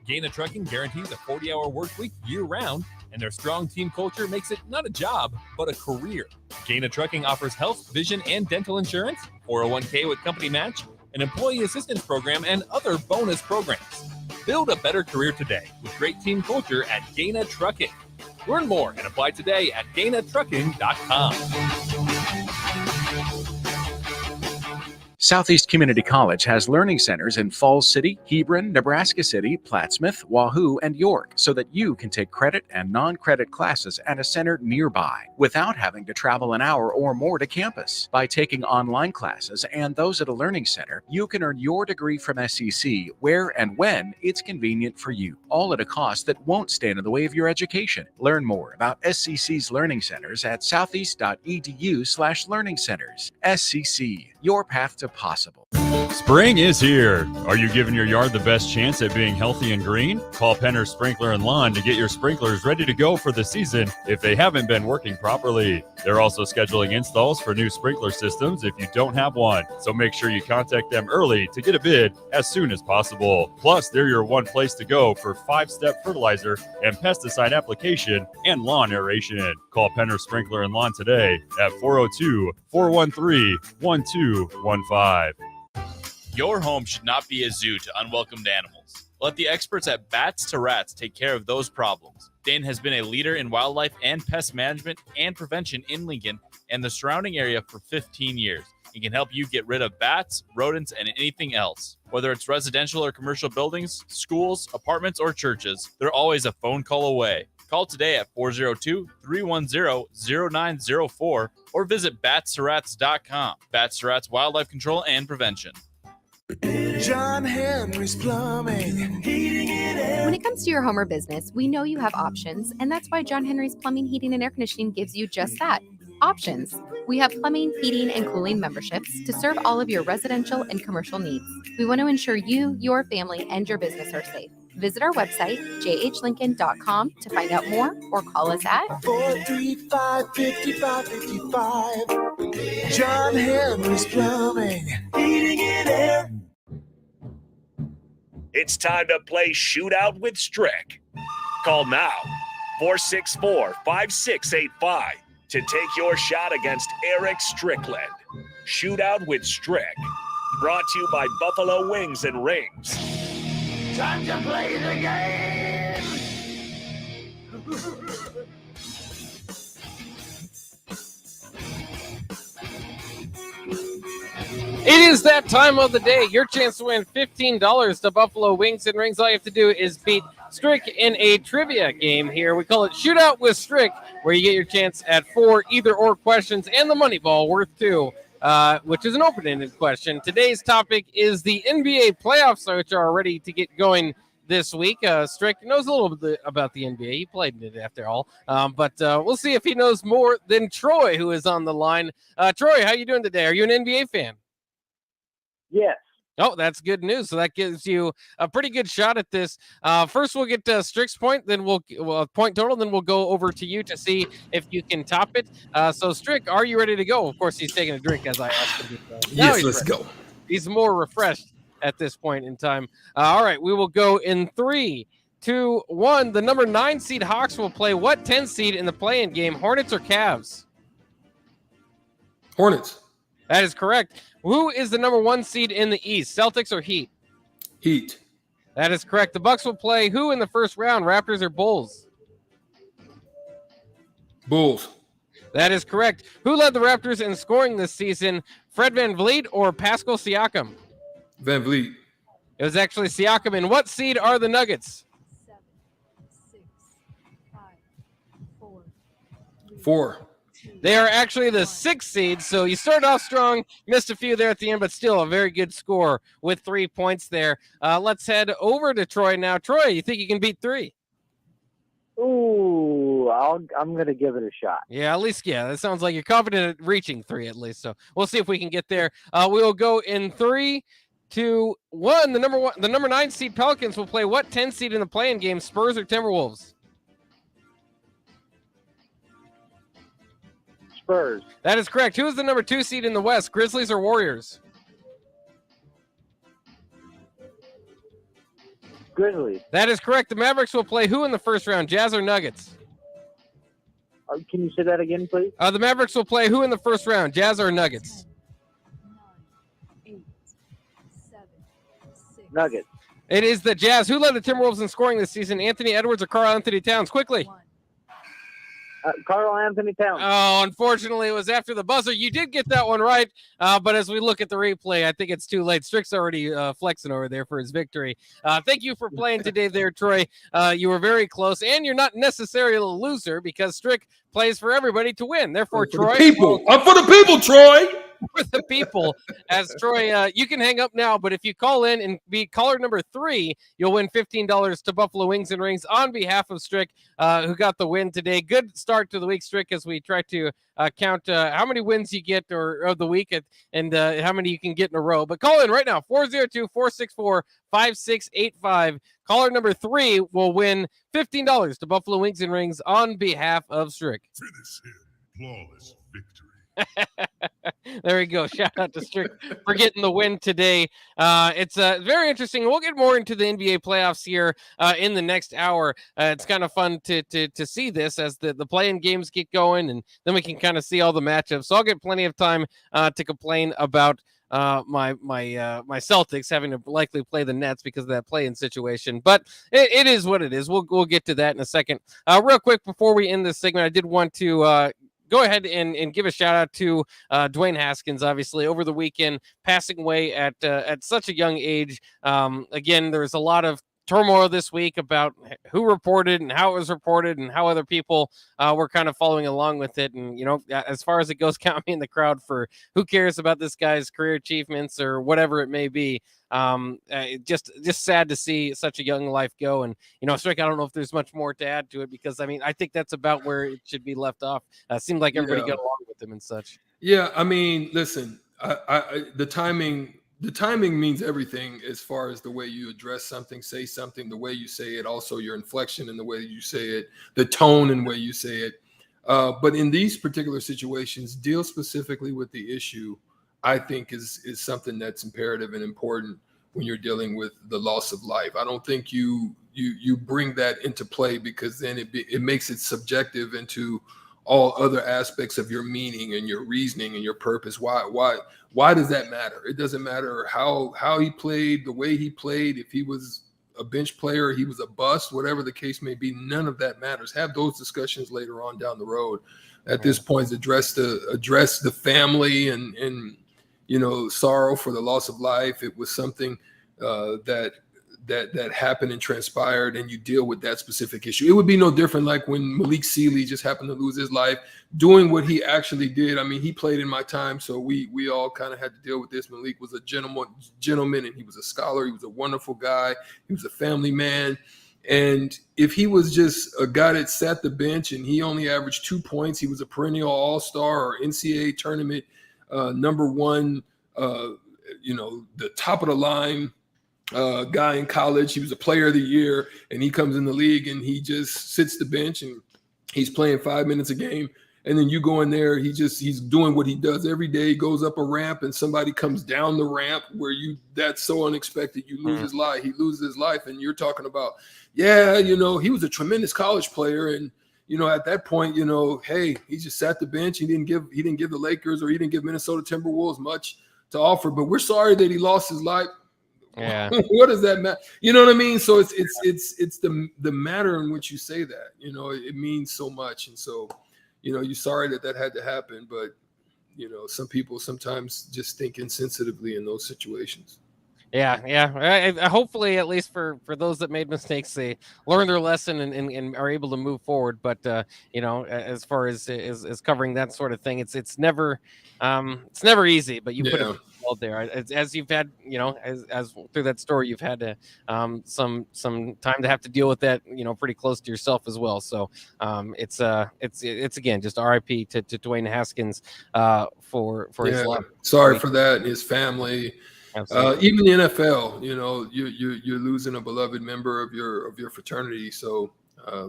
Gaina Trucking guarantees a 40-hour work week year-round, and their strong team culture makes it not a job, but a career. Gaina Trucking offers health, vision, and dental insurance, 401k with company match, an employee assistance program, and other bonus programs. Build a better career today with great team culture at Gaina Trucking. Learn more and apply today at GainaTrucking.com. Southeast Community College has learning centers in Falls City, Hebron, Nebraska City, Plattsmouth, Wahoo, and York, so that you can take credit and non-credit classes at a center nearby without having to travel an hour or more to campus. By taking online classes and those at a learning center, you can earn your degree from SCC where and when it's convenient for you, all at a cost that won't stand in the way of your education. Learn more about SCC's learning centers at southeast.edu/learning centers. SCC, your path to possible. Spring is here. Are you giving your yard the best chance at being healthy and green? Call Penner Sprinkler and Lawn to get your sprinklers ready to go for the season if they haven't been working properly. They're also scheduling installs for new sprinkler systems if you don't have one, so make sure you contact them early to get a bid as soon as possible. Plus, they're your one place to go for 5-step fertilizer and pesticide application and lawn aeration. Call Penner Sprinkler and Lawn today at 402-413-1215. Your home should not be a zoo to unwelcomed animals. Let the experts at Bats to Rats take care of those problems. Dane has been a leader in wildlife and pest management and prevention in Lincoln and the surrounding area for 15 years. He can help you get rid of bats, rodents, and anything else. Whether it's residential or commercial buildings, schools, apartments, or churches, they're always a phone call away. Call today at 402-310-0904 or visit batsterats.com. Bats to Rats Wildlife Control and Prevention. John Henry's Plumbing, heating and air. When it comes to your home or business, we know you have options, and that's why John Henry's Plumbing, Heating, and Air Conditioning gives you just that. Options. We have plumbing, heating, and cooling memberships to serve all of your residential and commercial needs. We want to ensure you, your family, and your business are safe. Visit our website, jhlincoln.com, to find out more or call us at 435-5555. John Henry's Plumbing, heating and air. It's time to play Shootout with Strick. Call now, 464-5685, to take your shot against Eric Strickland. Shootout with Strick. Brought to you by Buffalo Wings and Rings. Time to play the game! It is that time of the day. Your chance to win $15 to Buffalo Wings and Rings. All you have to do is beat Strick in a trivia game here. We call it Shootout with Strick, where you get your chance at 4 either-or questions and the money ball worth 2, which is an open-ended question. Today's topic is the NBA playoffs, which are ready to get going this week. Strick knows a little bit about the NBA. He played in it after all. But we'll see if he knows more than Troy, who is on the line. Troy, how you doing today? Are you an NBA fan? Yes. Oh, that's good news. So that gives you a pretty good shot at this. First, we'll get Strick's point, then we'll point total, then we'll go over to you to see if you can top it. So, Strick, are you ready to go? Of course, he's taking a drink as I asked him to. Yes, let's go. He's more refreshed at this point in time. All right, we will go in 3, 2, 1. The number 9 seed Hawks will play what 10 seed in the play-in game? Hornets or Cavs? Hornets. That is correct. Who is the number 1 seed in the East? Celtics or Heat? Heat. That is correct. The Bucks will play who in the first round? Raptors or Bulls? Bulls. That is correct. Who led the Raptors in scoring this season? Fred VanVleet or Pascal Siakam? VanVleet. It was actually Siakam. And what seed are the Nuggets? 4. They are actually the 6th seed, so you started off strong, missed a few there at the end, but still a very good score with 3 points there. Let's head over to Troy now. Troy, you think you can beat 3? Ooh, I'm going to give it a shot. Yeah, at least, yeah, that sounds like you're confident at reaching 3 at least, so we'll see if we can get there. We will go in 3, 2, 1. The number 9 seed Pelicans will play what 10 seed in the play-in game? Spurs or Timberwolves? Spurs. That is correct. Who is the number 2 seed in the West? Grizzlies or Warriors? Grizzlies. That is correct. The Mavericks will play who in the first round? Jazz or Nuggets? Can you say that again, please? The Mavericks will play who in the first round? Jazz or Nuggets? Nuggets. It is the Jazz. Who led the Timberwolves in scoring this season? Anthony Edwards or Karl Anthony Towns? Quickly. Karl Anthony Towns. Oh, unfortunately, it was after the buzzer. You did get that one right, but as we look at the replay, I think it's too late. Strick's already flexing over there for his victory. Thank you for playing today there, Troy. You were very close, and you're not necessarily a loser because Strick plays for everybody to win. Therefore, Troy. I'm for the people, Troy. for the people. As Troy, you can hang up now, but if you call in and be caller number 3, you'll win $15 to Buffalo Wings and Rings on behalf of Strick, who got the win today. Good start to the week, Strick, as we try to count how many wins you get of the week and how many you can get in a row. But call in right now, 402-464-5685. Caller number 3 will win $15 to Buffalo Wings and Rings on behalf of Strick. Finish him. Flawless victory. There we go. Shout out to Strick for getting the win today. It's very interesting. We'll get more into the NBA playoffs here in the next hour. It's kind of fun to see this as the play-in games get going, and then we can kind of see all the matchups. So I'll get plenty of time to complain about my Celtics having to likely play the Nets because of that play-in situation. But it is what it is. We'll get to that in a second. Real quick before we end this segment, I did want to go ahead and give a shout out to Dwayne Haskins, obviously, over the weekend, passing away at such a young age. Again, there's a lot of turmoil this week about who reported and how it was reported and how other people were kind of following along with it. And, you know, as far as it goes, count me in the crowd for who cares about this guy's career achievements or whatever it may be. Just sad to see such a young life go. And, you know, Strick, I don't know if there's much more to add to it because, I mean, I think that's about where it should be left off. Seemed like everybody got along with him and such. Yeah, I mean, listen, the timing means everything as far as the way you address something, say something, the way you say it, also your inflection and the way you say it, the tone and way you say it. But in these particular situations, deal specifically with the issue, I think is something that's imperative and important when you're dealing with the loss of life. I don't think you bring that into play because then it makes it subjective into all other aspects of your meaning and your reasoning and your purpose. Why does that matter? It doesn't matter how he played, the way he played, if he was a bench player, he was a bust, whatever the case may be, none of that matters. Have those discussions later on down the road. At this point, address the family and you know, sorrow for the loss of life. It was something that happened and transpired, and you deal with that specific issue. It would be no different like when Malik Sealy just happened to lose his life doing what he actually did. I mean, he played in my time, so we all kind of had to deal with this. Malik was a gentleman, and he was a scholar. He was a wonderful guy. He was a family man. And if he was just a guy that sat the bench and he only averaged 2 points, he was a perennial all-star or NCAA tournament number one, you know, the top of the line guy in college. He was a player of the year, and he comes in the league and he just sits the bench and he's playing 5 minutes a game. And then you go in there, he's doing what he does every day. He goes up a ramp and somebody comes down the ramp where that's so unexpected. You lose his life. He loses his life. And you're talking about, yeah, you know, he was a tremendous college player. And, you know, at that point, you know, hey, he just sat the bench. He didn't give the Lakers or he didn't give Minnesota Timberwolves much to offer, but we're sorry that he lost his life. Yeah. What does that matter? You know what I mean? So it's the matter in which you say that, you know, it means so much. And so, you know, you're sorry that had to happen, but, you know, some people sometimes just think insensitively in those situations. Yeah. Hopefully, at least for those that made mistakes, they learn their lesson and are able to move forward. But you know, as far as covering that sort of thing, it's never easy. But you put it out there as you've had, you know, as through that story, you've had to some time to have to deal with that, you know, pretty close to yourself as well. So it's again just RIP to Dwayne Haskins for his life. Sorry for that and his family. Even the NFL, you know, you're losing a beloved member of your fraternity. So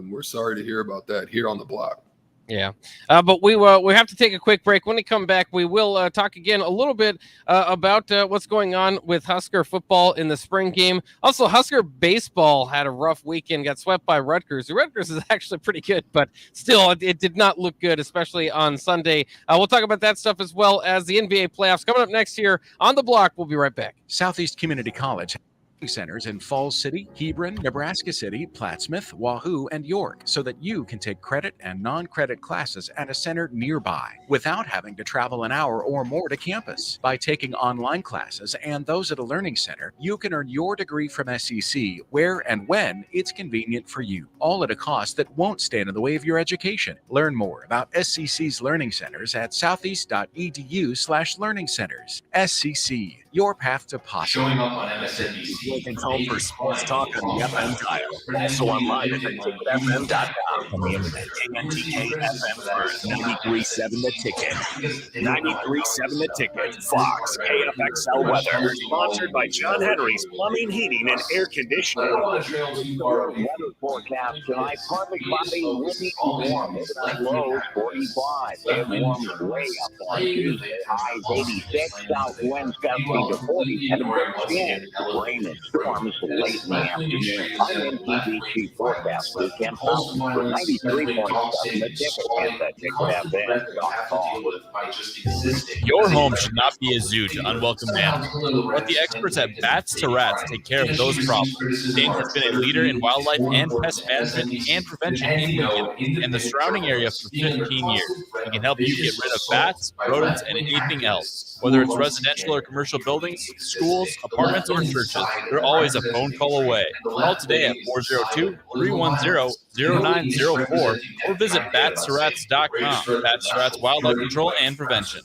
we're sorry to hear about that here on the block. Yeah, but we have to take a quick break. When we come back, we will talk again a little bit about what's going on with Husker football in the spring game. Also, Husker baseball had a rough weekend, got swept by Rutgers. Rutgers is actually pretty good, but still, it did not look good, especially on Sunday. We'll talk about that stuff as well as the NBA playoffs coming up next year on the block. We'll be right back. Southeast Community College. centers in Falls City, Hebron, Nebraska City, Plattsmouth, Wahoo, and York, so that you can take credit and non-credit classes at a center nearby without having to travel an hour or more to campus. By taking online classes and those at a learning center, you can earn your degree from SEC where and when it's convenient for you, all at a cost that won't stand in the way of your education. Learn more about SCC's learning centers at southeast.edu/learning centers. SCC, your path to possible. Showing up on MSNBC. Lincoln's home for sports talk on the FM dial. Also online at theticketfm.com. On the internet, KNTK FM first, 93.7 The Ticket. 93.7 The Ticket. Fox, KFXL weather. Sponsored by John Henry's Plumbing, Heating, and Air Conditioning. Weather forecast tonight, partly cloudy, windy, and warm. Overnight lows 45. And warm way up on Tuesday. Highs 86. South winds gusting to 40. And again, rain and storms late in the afternoon. I'm MTVG forecast weekend for 93.7 The Ticket and theticketfm.com. Your home should not be a zoo to unwelcome animals. Let the experts at Bats to Rats take care of those problems. Dane has been a leader in wildlife and pest management and prevention in Lincoln and the surrounding area for 15 years. He can help you get rid of bats, rodents, and anything else. Whether it's residential or commercial buildings, schools, apartments, or churches, they're always a phone call away. Call today at 402-310-0904 or visit batsterats.com. Bats to Rats Wildlife Control and Prevention.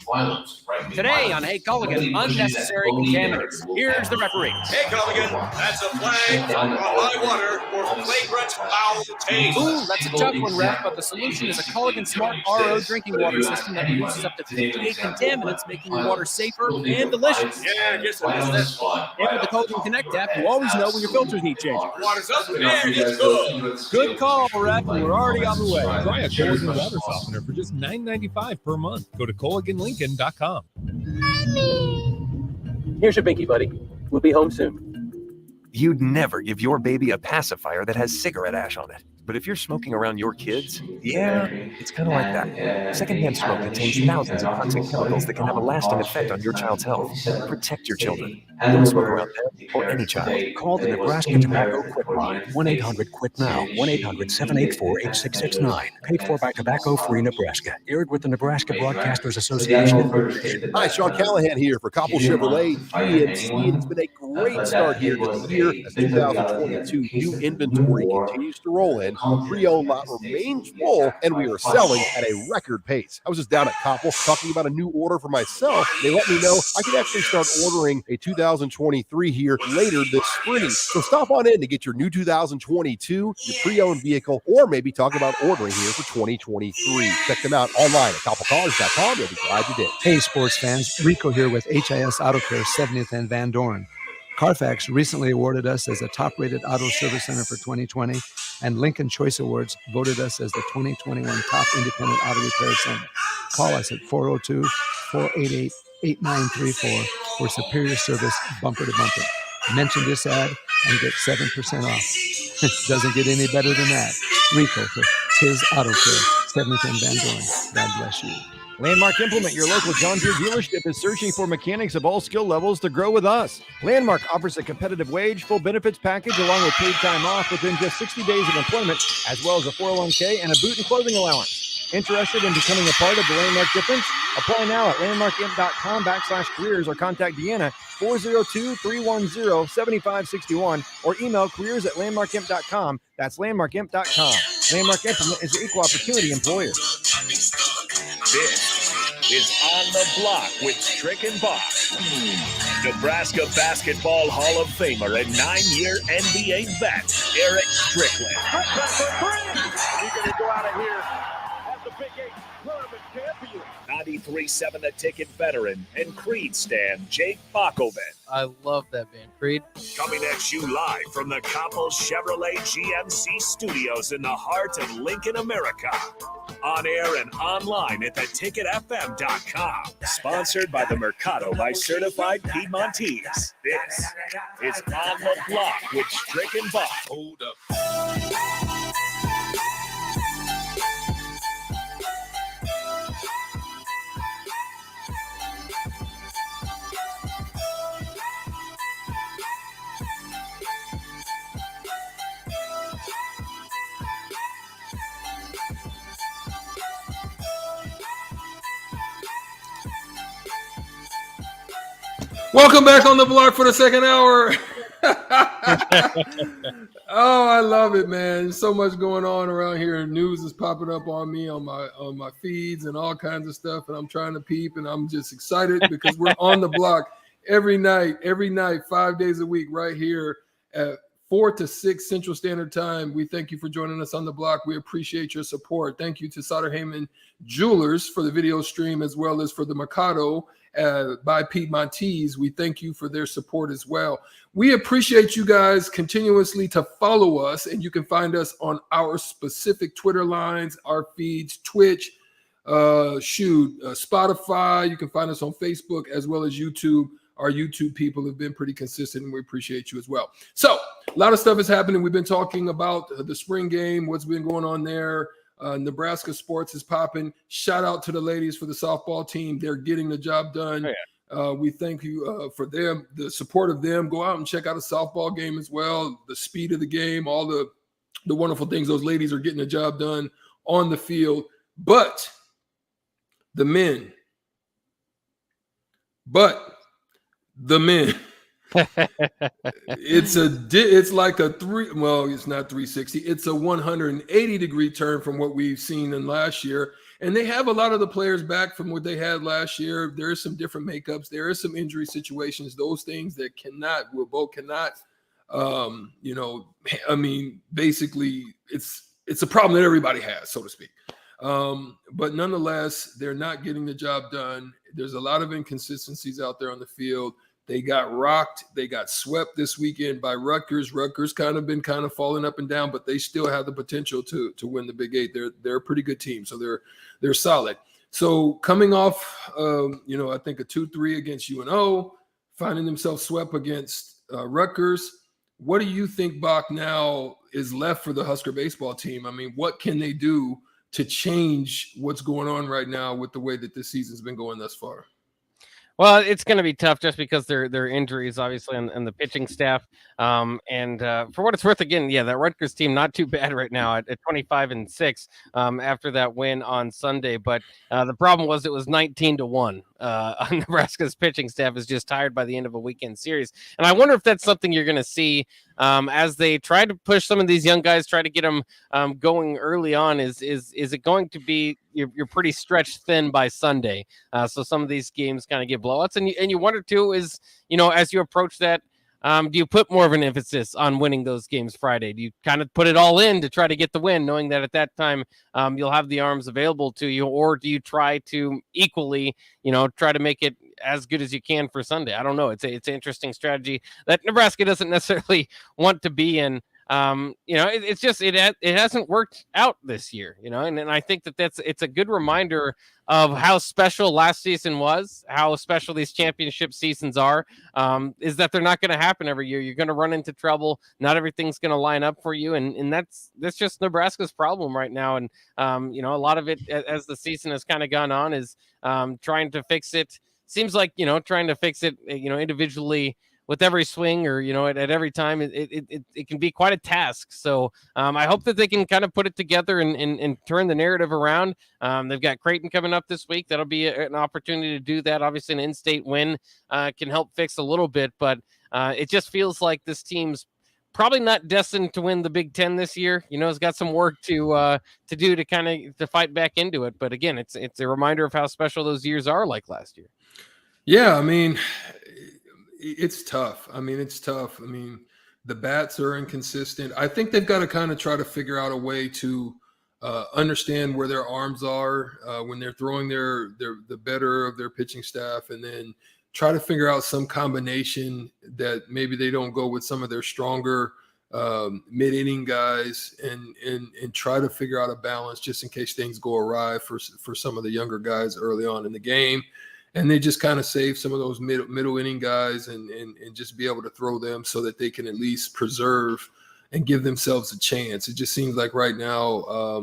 Today on Hey Culligan, unnecessary contaminants. Here's the referee. Hey Culligan, that's a flag from my water for flagrant foul taste. Ooh, that's a tough one, Ref, but the solution is a Culligan Smart RO drinking water system that uses up to 58 contaminants, making your water safer and delicious. Yeah, I guess that's fun. And with the Culligan Connect app, you always know when your filters need changing. Water's up and it's good. Good call, Ref, and we're already on the way. Try a Culligan water softener for just $9.95 per month. Go to CulliganLincoln.com. Here's your binky, buddy. We'll be home soon. You'd never give your baby a pacifier that has cigarette ash on it. But if you're smoking around your kids, yeah, it's kind of like that. Secondhand smoke contains thousands of toxic chemicals that can have a lasting effect on your child's health. Protect your children. Don't smoke around them or any child. Call the Nebraska Tobacco Quit Line. 1-800-QUIT-NOW. 1-800-784-8669. Paid for by Tobacco Free Nebraska. Aired with the Nebraska Broadcasters Association. Hi, Sean Callahan here for Koppel Chevrolet GMC. And it's been a great start here to the year as 2022 new inventory continues to roll in. Pre-owned lot remains full, and we are selling at a record pace. I was just down at Koppel talking about a new order for myself. They let me know I could actually start ordering a 2023 here later this spring. So stop on in to get your new 2022, your pre-owned vehicle, or maybe talk about ordering here for 2023. Check them out online at koppelcars.com. You'll be glad you did. Hey, sports fans. Rico here with HIS Auto Care 70th and Van Dorn. Carfax recently awarded us as a top-rated auto service center for 2020, and Lincoln Choice Awards voted us as the 2021 top independent auto repair center. Call us at 402-488-8934 for superior service bumper to bumper. Mention this ad and get 7% off. Doesn't get any better than that. Rico for his Auto Care, 7th and Van Dorn. God bless you. Landmark Implement, your local John Deere dealership, is searching for mechanics of all skill levels to grow with us. Landmark offers a competitive wage, full benefits package, along with paid time off within just 60 days of employment, as well as a 401k and a boot and clothing allowance. Interested in becoming a part of the Landmark difference? Apply now at landmarkimp.com/careers or contact Deanna 402-310-7561 or email careers@landmarkimp.com. That's landmarkimp.com. Landmark Implement is your equal opportunity employer. This is On the Block with Strick and Bach. Nebraska Basketball Hall of Famer and 9-year NBA vet, Eric Strickland. He's going to go out of here as the Big 8 tournament champion. 93.7 The Ticket veteran and Creed stan Jake Bakoven. I love that band, Creed. Coming at you live from the Koppel Chevrolet GMC studios in the heart of Lincoln, America. On air and online at theticketfm.com. Sponsored by the Mercado by Certified Piedmontese. This is On the Block with Strick and Bach. Hold up. Welcome back on the block for the second hour. Oh, I love it, man. There's so much going on around here. News is popping up on me on my feeds and all kinds of stuff, and I'm trying to peep, and I'm just excited because we're on the block every night, 5 days a week, right here at 4 to 6 Central Standard Time. We thank you for joining us on the block. We appreciate your support. Thank you to Sutter Heyman Jewelers for the video stream, as well as for the Mercado by Piedmontese. We thank you for their support as well. We appreciate you guys continuously to follow us, and you can find us on our specific Twitter lines, our feeds, Twitch, Spotify. You can find us on Facebook as well as YouTube. Our YouTube people have been pretty consistent, and we appreciate you as well. So a lot of stuff is happening. We've been talking about the spring game, what's been going on there. Nebraska sports is popping. Shout out to the ladies for the softball team. They're getting the job done. Oh, yeah. We thank you for them, the support of them. Go out and check out a softball game as well. The speed of the game, all the wonderful things. Those ladies are getting the job done on the field. But the men, it's like a it's not 360. It's a 180-degree turn from what we've seen in last year. And they have a lot of the players back from what they had last year. There are some different makeups. There are some injury situations, those things that basically it's a problem that everybody has, so to speak. But nonetheless, they're not getting the job done. There's a lot of inconsistencies out there on the field. They got rocked. They got swept this weekend by Rutgers. Rutgers been falling up and down, but they still have the potential to win the Big Eight. They're a pretty good team, so they're solid. So coming off, I think a 2-3 against UNO, finding themselves swept against Rutgers. What do you think, Bach, now is left for the Husker baseball team? I mean, what can they do to change what's going on right now with the way that this season's been going thus far? Well, it's going to be tough just because there are injuries, obviously, and the pitching staff. And for what it's worth, again, that Rutgers team not too bad right now at 25-6 after that win on Sunday. But the problem was it was 19-1. Nebraska's pitching staff is just tired by the end of a weekend series, and I wonder if that's something you're going to see as they try to push some of these young guys, try to get them going early on. Is it going to be you're pretty stretched thin by Sunday? So some of these games kind of get blowouts, and you wonder too is as you approach that. Do you put more of an emphasis on winning those games Friday? Do you kind of put it all in to try to get the win, knowing that at that time you'll have the arms available to you? Or do you try to equally, try to make it as good as you can for Sunday? I don't know. It's an interesting strategy that Nebraska doesn't necessarily want to be in. It's just it hasn't worked out this year, and I think it's a good reminder of how special last season was, how special these championship seasons are, is that they're not going to happen every year. You're going to run into trouble. Not everything's going to line up for you. And that's just Nebraska's problem right now. And, a lot of it as the season has kind of gone on is trying to fix it. Seems like, trying to fix it, individually with every swing or, at every time, it can be quite a task. So I hope that they can kind of put it together and turn the narrative around. They've got Creighton coming up this week. That'll be an opportunity to do that. Obviously, an in-state win can help fix a little bit, but it just feels like this team's probably not destined to win the Big Ten this year. It's got some work to do to kind of fight back into it. But again, it's a reminder of how special those years are like last year. Yeah, I mean, it's tough. The bats are inconsistent. I think they've got to kind of try to figure out a way to understand where their arms are when they're throwing the better of their pitching staff, and then try to figure out some combination that maybe they don't go with some of their stronger mid-inning guys and try to figure out a balance just in case things go awry for some of the younger guys early on in the game. And they just kind of save some of those middle inning guys and just be able to throw them so that they can at least preserve and give themselves a chance. It just seems like right now,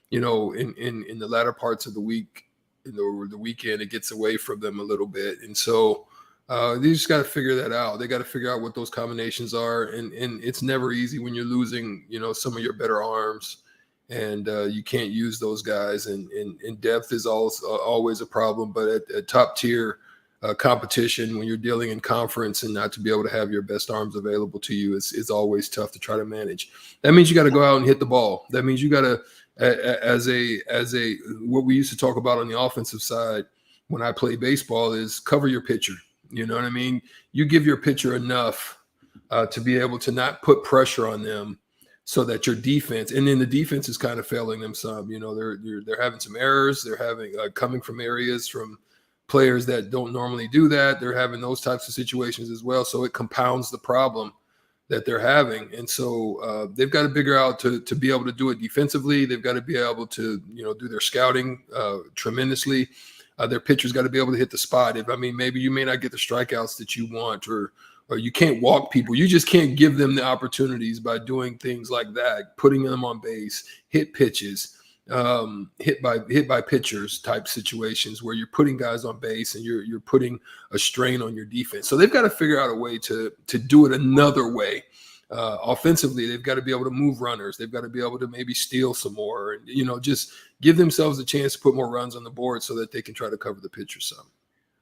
in the latter parts of the week, the weekend, it gets away from them a little bit. And so they just got to figure that out. They got to figure out what those combinations are. And it's never easy when you're losing, some of your better arms. And you can't use those guys, and depth is always a problem. But at top tier, competition, when you're dealing in conference, and not to be able to have your best arms available to you is always tough to try to manage. That means you got to go out and hit the ball. That means you got to, as a what we used to talk about on the offensive side when I play baseball, is cover your pitcher. You know what I mean? You give your pitcher enough to be able to not put pressure on them, so that your defense, and then the defense is kind of failing them some. You know, they're having some errors. They're having coming from areas from players that don't normally do that. They're having those types of situations as well. So it compounds the problem that they're having. And so they've got to figure out to be able to do it defensively. They've got to be able to, do their scouting tremendously. Their pitcher's got to be able to hit the spot. Maybe you may not get the strikeouts that you want, or you can't walk people. You just can't give them the opportunities by doing things like that, putting them on base, hit pitches, hit by pitchers type situations where you're putting guys on base and you're putting a strain on your defense. So they've got to figure out a way to do it another way. Offensively, they've got to be able to move runners. They've got to be able to maybe steal some more, and just give themselves a chance to put more runs on the board so that they can try to cover the pitcher some.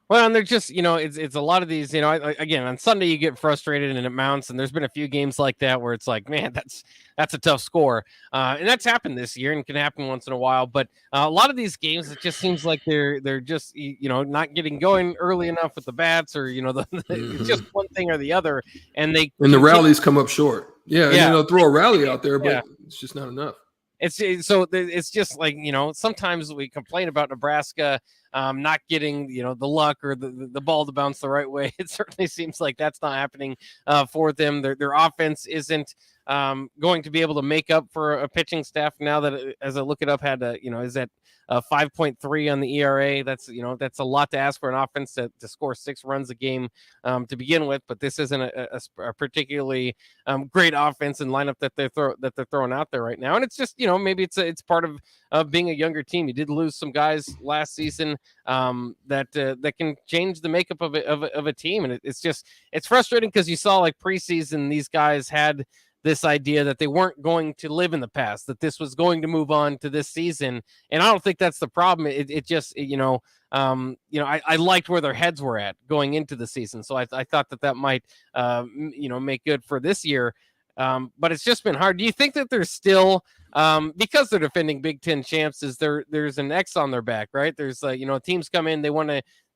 Well, and they're just, it's a lot of these, again, on Sunday you get frustrated and it mounts, and there's been a few games like that where it's like, man, that's a tough score. And that's happened this year and can happen once in a while. But a lot of these games, it just seems like they're just, not getting going early enough with the bats, or, it's just one thing or the other. And the rallies come up short. Yeah. And they'll throw a rally out there, but it's just not enough. It's just like, sometimes we complain about Nebraska not getting, the luck or the ball to bounce the right way. It certainly seems like that's not happening for them. Their offense isn't going to be able to make up for a pitching staff now that, as I look it up, had is at 5.3 on the ERA. That's a lot to ask for an offense to score 6 runs a game to begin with. But this isn't a particularly great offense and lineup that they're throwing out there right now. And it's just maybe it's part of being a younger team. You did lose some guys last season that can change the makeup of a team, and it's frustrating because you saw like preseason these guys had this idea that they weren't going to live in the past, that this was going to move on to this season. And I don't think that's the problem. It just, I liked where their heads were at going into the season. So I thought that might, make good for this year. But it's just been hard. Do you think that there's still, because they're defending Big Ten champs, there's an X on their back, right? There's teams come in,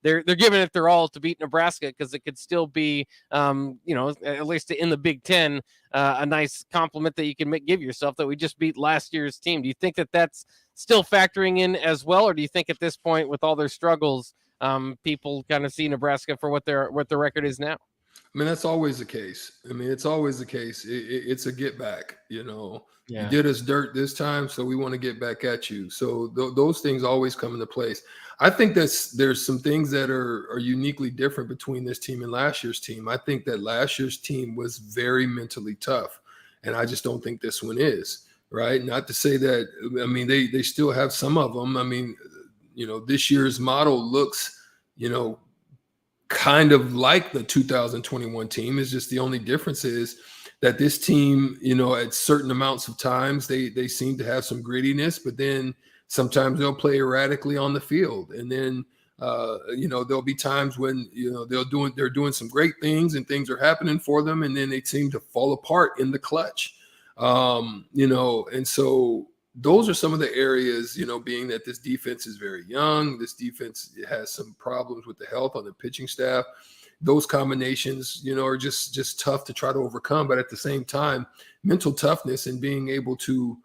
they're giving it their all to beat Nebraska because it could still be, at least in the Big Ten, a nice compliment that you can give yourself that we just beat last year's team. Do you think that that's still factoring in as well, or do you think at this point with all their struggles, people kind of see Nebraska for what their record is now? That's always the case. It's always the case. It's a get back, You did us dirt this time, so we want to get back at you. So those things always come into place. I think there's some things that are uniquely different between this team and last year's team. I think that last year's team was very mentally tough, and I just don't think this one is, right? Not to say that, they still have some of them. This year's model looks, kind of like the 2021 team. Is just the only difference is that this team, at certain amounts of times, they seem to have some grittiness, but then sometimes they'll play erratically on the field. And then, there'll be times when, they're doing some great things and things are happening for them. And then they seem to fall apart in the clutch, and so those are some of the areas, being that this defense is very young, this defense has some problems with the health on the pitching staff. Those combinations, are just tough to try to overcome. But at the same time, mental toughness and being able to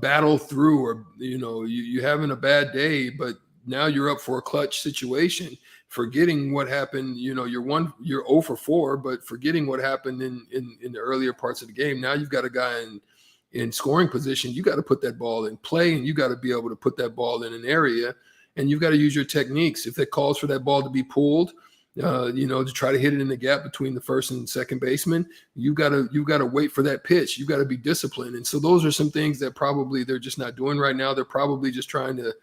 battle through, or, you having a bad day, but now you're up for a clutch situation, forgetting what happened, you're 0 for 4, but forgetting what happened in the earlier parts of the game. Now you've got a guy in scoring position. You got to put that ball in play, and you got to be able to put that ball in an area, and you've got to use your techniques. If it calls for that ball to be pulled, to try to hit it in the gap between the first and second baseman, you got to wait for that pitch. You got to be disciplined. And so those are some things that probably they're just not doing right now. They're probably just trying to,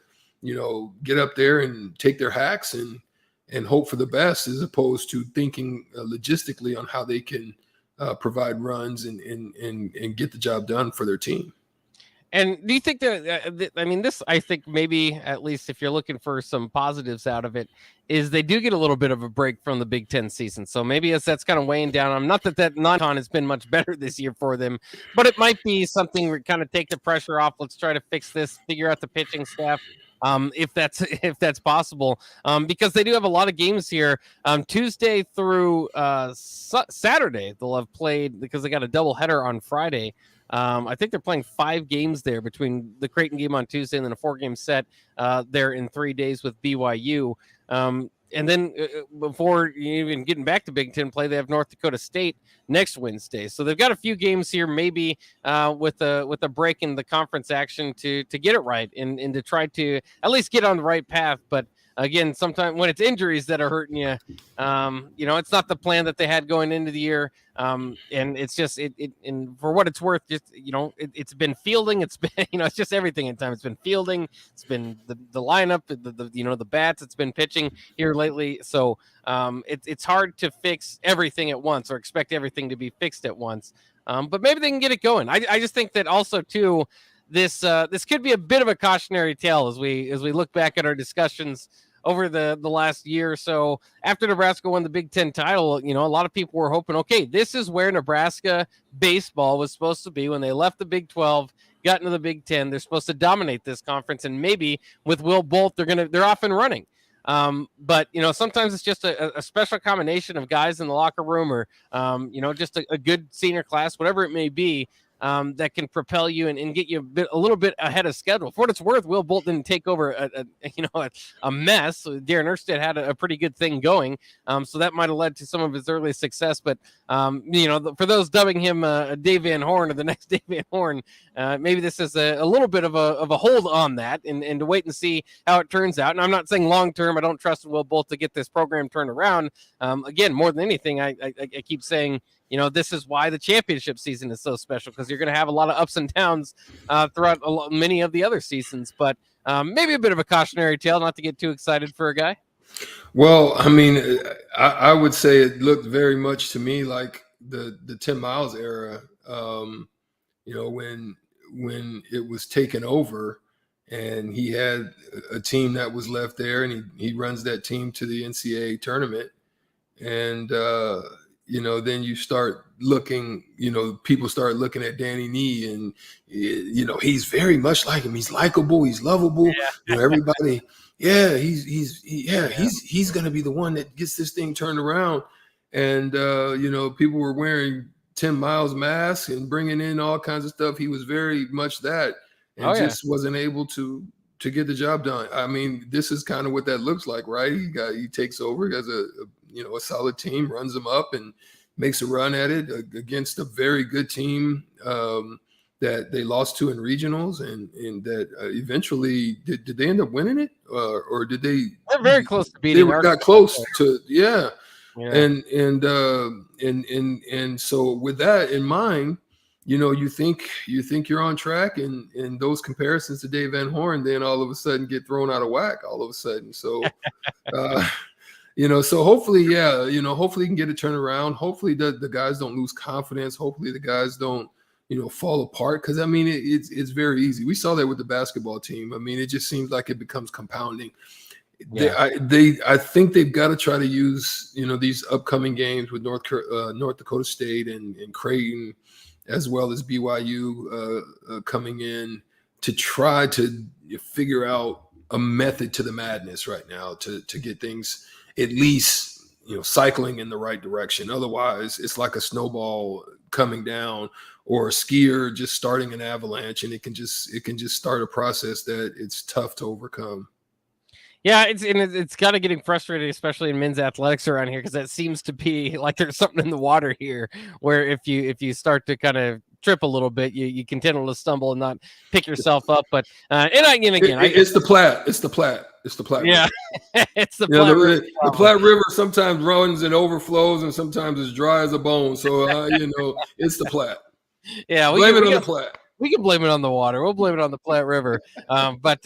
get up there and take their hacks and hope for the best, as opposed to thinking logistically on how they can provide runs and get the job done for their team. And do you think that, I mean, this, I think maybe, at least if you're looking for some positives out of it, is they do get a little bit of a break from the Big Ten season. So maybe as that's kind of weighing down on, not that non-con has been much better this year for them, but it might be something where kind of take the pressure off. Let's try to fix this, figure out the pitching staff. If that's possible, because they do have a lot of games here. Tuesday through Saturday, they'll have played, because they got a doubleheader on Friday. I think they're playing 5 games there between the Creighton game on Tuesday and then a 4-game set there in 3 days with BYU. And then before even getting back to Big Ten play, they have North Dakota State next Wednesday. So they've got a few games here, maybe with a break in the conference action to get it right and to try to at least get on the right path. But again, sometimes when it's injuries that are hurting you, it's not the plan that they had going into the year. And it's just and for what it's worth, just it's been fielding. It's been it's just everything in time. It's been fielding. It's been the lineup, the bats. It's been pitching here lately. So it's hard to fix everything at once or expect everything to be fixed at once. But maybe they can get it going. I just think that also too. This could be a bit of a cautionary tale as we look back at our discussions over the last year or so. After Nebraska won the Big Ten title, a lot of people were hoping, okay, this is where Nebraska baseball was supposed to be when they left the Big 12, got into the Big Ten. They're supposed to dominate this conference, and maybe with Will Bolt, they're off and running. But sometimes it's just a special combination of guys in the locker room, or just a good senior class, whatever it may be. That can propel you and get you a little bit ahead of schedule. For what it's worth, Will Bolt didn't take over a mess. Darren Erstad had a pretty good thing going, so that might have led to some of his early success. But for those dubbing him Dave Van Horn or the next Dave Van Horn, maybe this is a little bit of a hold on that, and to wait and see how it turns out. And I'm not saying long term I don't trust Will Bolt to get this program turned around. Again, more than anything, I keep saying, this is why the championship season is so special, because you're going to have a lot of ups and downs throughout many of the other seasons. But maybe a bit of a cautionary tale, not to get too excited for a guy. Well, I mean, I would say it looked very much to me like the Tim Miles era, when it was taken over and he had a team that was left there, and he runs that team to the NCAA tournament. And, then you start looking, people start looking at Danny Nee, and, he's very much like him. He's likable. He's lovable. Yeah. Everybody. Yeah, he's going to be the one that gets this thing turned around. And, people were wearing Tim Miles masks and bringing in all kinds of stuff. He was very much that, and just wasn't able to get the job done. I mean, this is kind of what that looks like, right? He takes over, has a solid team, runs them up, and makes a run at it against a very good team that they lost to in regionals, and that eventually did they end up winning it, or did they? They're very close to beating. They got close to, yeah. And so with that in mind, you think you're on track, and those comparisons to Dave Van Horn then all of a sudden get thrown out of whack all of a sudden. So, so hopefully, hopefully you can get it turned around. Hopefully the guys don't lose confidence. Hopefully the guys don't, fall apart. Cause I mean, it's very easy. We saw that with the basketball team. I mean, it just seems like it becomes compounding. Yeah. I think they've got to try to use, these upcoming games with North Dakota State and Creighton, as well as BYU coming in, to try to figure out a method to the madness right now to get things at least, cycling in the right direction. Otherwise, it's like a snowball coming down, or a skier just starting an avalanche, and it can just start a process that it's tough to overcome. Yeah, it's kind of getting frustrating, especially in men's athletics around here, because that seems to be like there's something in the water here, where if you start to kind of trip a little bit, you continue to stumble and not pick yourself up. But it's the Platte. It's the Platte. Yeah, it's the Platte River. The Platte River sometimes runs and overflows, and sometimes it's dry as a bone. So it's the Platte. Yeah, blame it on the Platte. We can blame it on the water. We'll blame it on the Platte River. But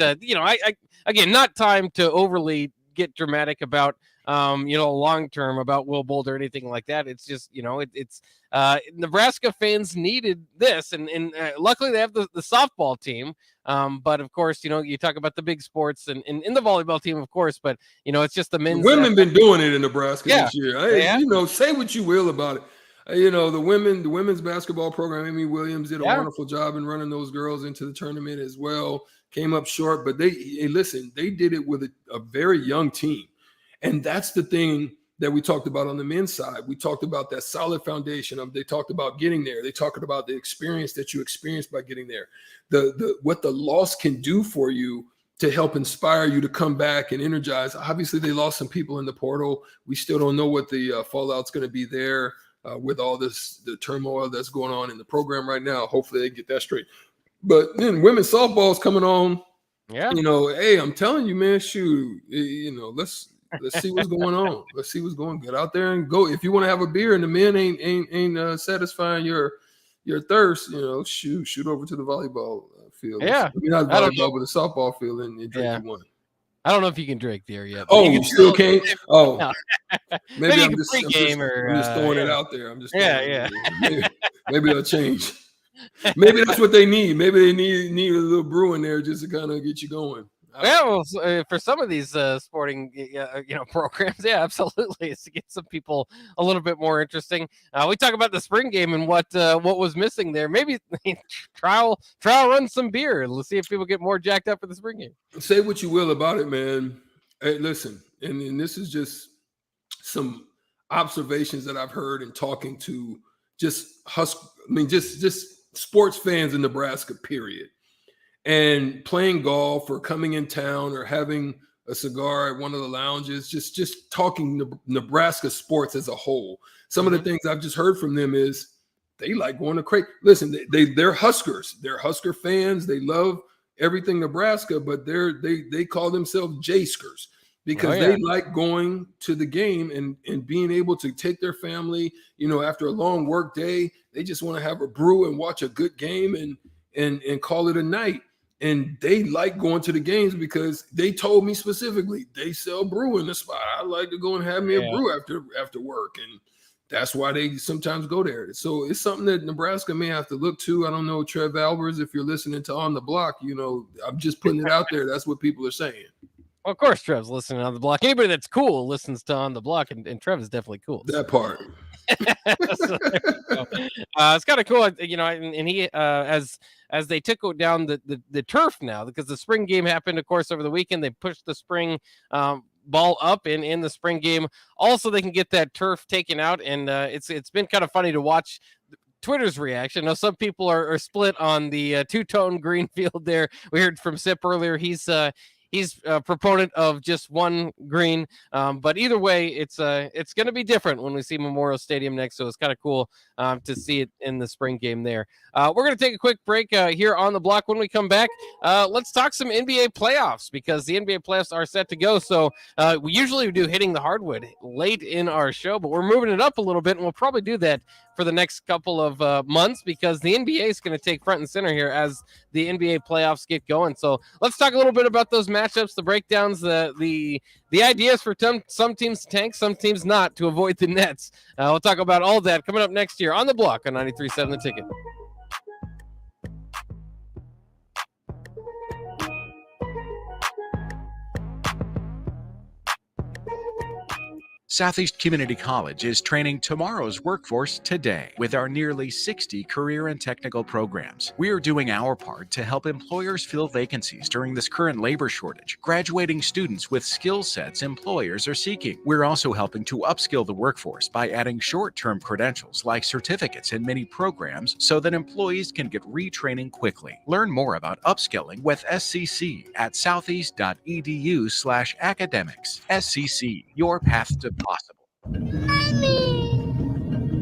again, not time to overly get dramatic about long term about Will Boulder or anything like that. It's just, Nebraska fans needed this, and luckily they have the softball team. But of course, you talk about the big sports and in the volleyball team, of course, but it's just the men's. The women been doing it in Nebraska this year. Yeah. Say what you will about it. The women's basketball program, Amy Williams did a wonderful job in running those girls into the tournament as well. Came up short, but they did it with a very young team. And that's the thing that we talked about on the men's side. We talked about that solid foundation. They talked about getting there. They talked about the experience that you experienced by getting there. What the loss can do for you to help inspire you to come back and energize. Obviously, they lost some people in the portal. We still don't know what the fallout's going to be there. With all the turmoil that's going on in the program right now. Hopefully they get that straight. But then women's softball is coming on. Yeah. Hey, I'm telling you, man, shoot, let's see what's going on. Let's see what's going on. Get out there and go. If you want to have a beer and the men ain't satisfying your thirst, shoot over to the volleyball field. Yeah. Not volleyball, but the softball field and drink one. I don't know if you can drink there yet. Oh, you still can't? Oh, no. maybe I'm just throwing it out there. I'm just yeah. Maybe it'll change. Maybe that's what they need. Maybe they need a little brew in there just to kind of get you going. For some of these sporting, programs, yeah, absolutely, it's to get some people a little bit more interesting. We talk about the spring game and what was missing there. Maybe trial run some beer. Let's see if people get more jacked up for the spring game. Say what you will about it, man. Hey, listen, and this is just some observations that I've heard in talking to just sports fans in Nebraska, period. And playing golf or coming in town or having a cigar at one of the lounges, just talking Nebraska sports as a whole. Some of the things I've just heard from them is they like going to Creighton. Listen, they're Huskers. They're Husker fans. They love everything Nebraska, but they call themselves Jayskers because they like going to the game and being able to take their family, after a long work day. They just want to have a brew and watch a good game and call it a night. And they like going to the games because they told me specifically they sell brew in the spot. I like to go and have me a brew after work. And that's why they sometimes go there. So it's something that Nebraska may have to look to. I don't know, Trev Albers, if you're listening to On the Block, I'm just putting it out there. That's what people are saying. Well, of course, Trev's listening on the block. Anybody that's cool listens to On the Block, and Trev is definitely cool. That part. It's kind of cool, and he as they took down the turf now, because the spring game happened, of course, over the weekend. They pushed the spring ball up in the spring game. Also, they can get that turf taken out, and it's been kind of funny to watch Twitter's reaction. Now, some people are split on the two-tone green field there. We heard from Sip earlier. He's a proponent of just one green, but either way, it's going to be different when we see Memorial Stadium next. So it's kind of cool to see it in the spring game there. We're going to take a quick break here on the block. When we come back, let's talk some NBA playoffs because the NBA playoffs are set to go. So we usually do hitting the hardwood late in our show, but we're moving it up a little bit, and we'll probably do that for the next couple of months because the NBA is going to take front and center here as the NBA playoffs get going. So let's talk a little bit about those matchups, the breakdowns, the ideas for some teams to tank, some teams not, to avoid the Nets. We'll talk about all that coming up next year on the block on 93.7 The Ticket. Southeast Community College is training tomorrow's workforce today with our nearly 60 career and technical programs. We are doing our part to help employers fill vacancies during this current labor shortage, graduating students with skill sets employers are seeking. We're also helping to upskill the workforce by adding short-term credentials like certificates in many programs so that employees can get retraining quickly. Learn more about upskilling with SCC at southeast.edu/academics. SCC, your path to possible.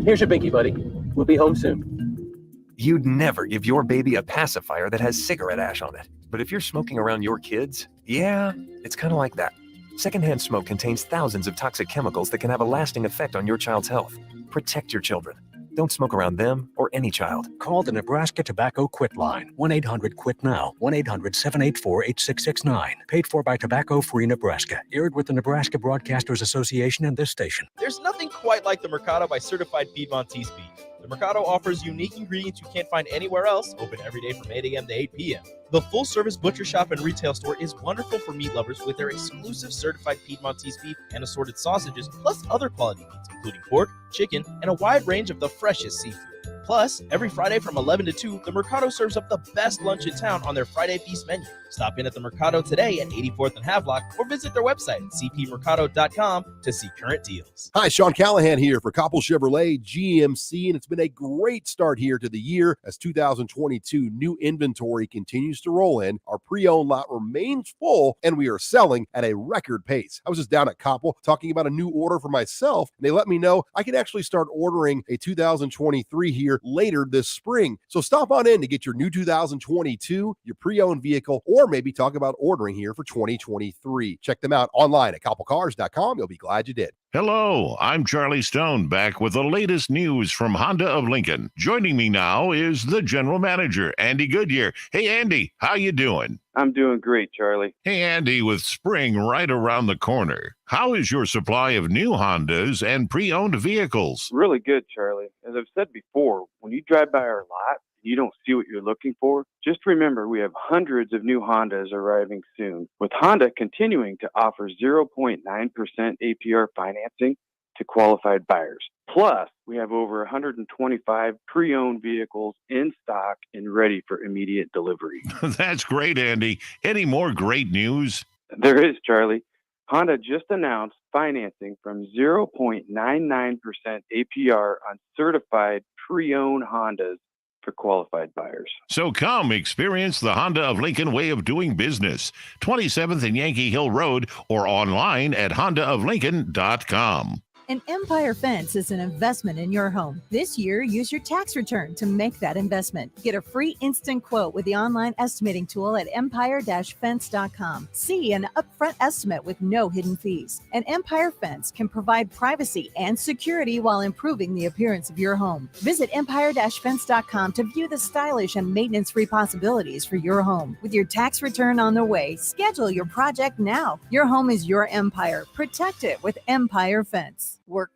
Here's your binky, buddy. We'll be home soon. You'd never give your baby a pacifier that has cigarette ash on it. But if you're smoking around your kids, yeah, it's kind of like that. Secondhand smoke contains thousands of toxic chemicals that can have a lasting effect on your child's health. Protect your children. Don't smoke around them or any child. Call the Nebraska Tobacco Quit line, 1-800-QUIT-NOW, 1-800-784-8669. Paid for by Tobacco Free Nebraska. Aired with the Nebraska Broadcasters Association and this station. There's nothing quite like the Mercado by Certified Piedmontese beef. The Mercado offers unique ingredients you can't find anywhere else, open every day from 8 a.m. to 8 p.m. The full-service butcher shop and retail store is wonderful for meat lovers with their exclusive certified Piedmontese beef and assorted sausages, plus other quality meats, including pork, chicken, and a wide range of the freshest seafood. Plus, every Friday from 11 to 2, the Mercado serves up the best lunch in town on their Friday Feast menu. Stop in at the Mercado today at 84th and Havelock or visit their website at cpmercado.com to see current deals. Hi, Sean Callahan here for Koppel Chevrolet GMC, and it's been a great start here to the year as 2022 new inventory continues to roll in. Our pre-owned lot remains full, and we are selling at a record pace. I was just down at Koppel talking about a new order for myself, and they let me know I can actually start ordering a 2023 here later this spring. So stop on in to get your new 2022, your pre-owned vehicle, or maybe talk about ordering here for 2023. Check them out online at koppelcars.com. You'll be glad you did. Hello, I'm Charlie Stone, back with the latest news from Honda of Lincoln. Joining me now is the general manager, Andy Goodyear. Hey, Andy, how you doing? I'm doing great, Charlie. Hey, Andy, with spring right around the corner, how is your supply of new Hondas and pre-owned vehicles? Really good, Charlie. As I've said before, when you drive by our lot, you don't see what you're looking for, just remember we have hundreds of new Hondas arriving soon, with Honda continuing to offer 0.9% APR financing to qualified buyers. Plus, we have over 125 pre-owned vehicles in stock and ready for immediate delivery. That's great, Andy. Any more great news? There is, Charlie. Honda just announced financing from 0.99% APR on certified pre-owned Hondas for qualified buyers. So come experience the Honda of Lincoln way of doing business. 27th and Yankee Hill Road or online at hondaoflincoln.com. An Empire Fence is an investment in your home. This year, use your tax return to make that investment. Get a free instant quote with the online estimating tool at empire-fence.com. See an upfront estimate with no hidden fees. An Empire Fence can provide privacy and security while improving the appearance of your home. Visit empire-fence.com to view the stylish and maintenance-free possibilities for your home. With your tax return on the way, schedule your project now. Your home is your empire. Protect it with Empire Fence. Work,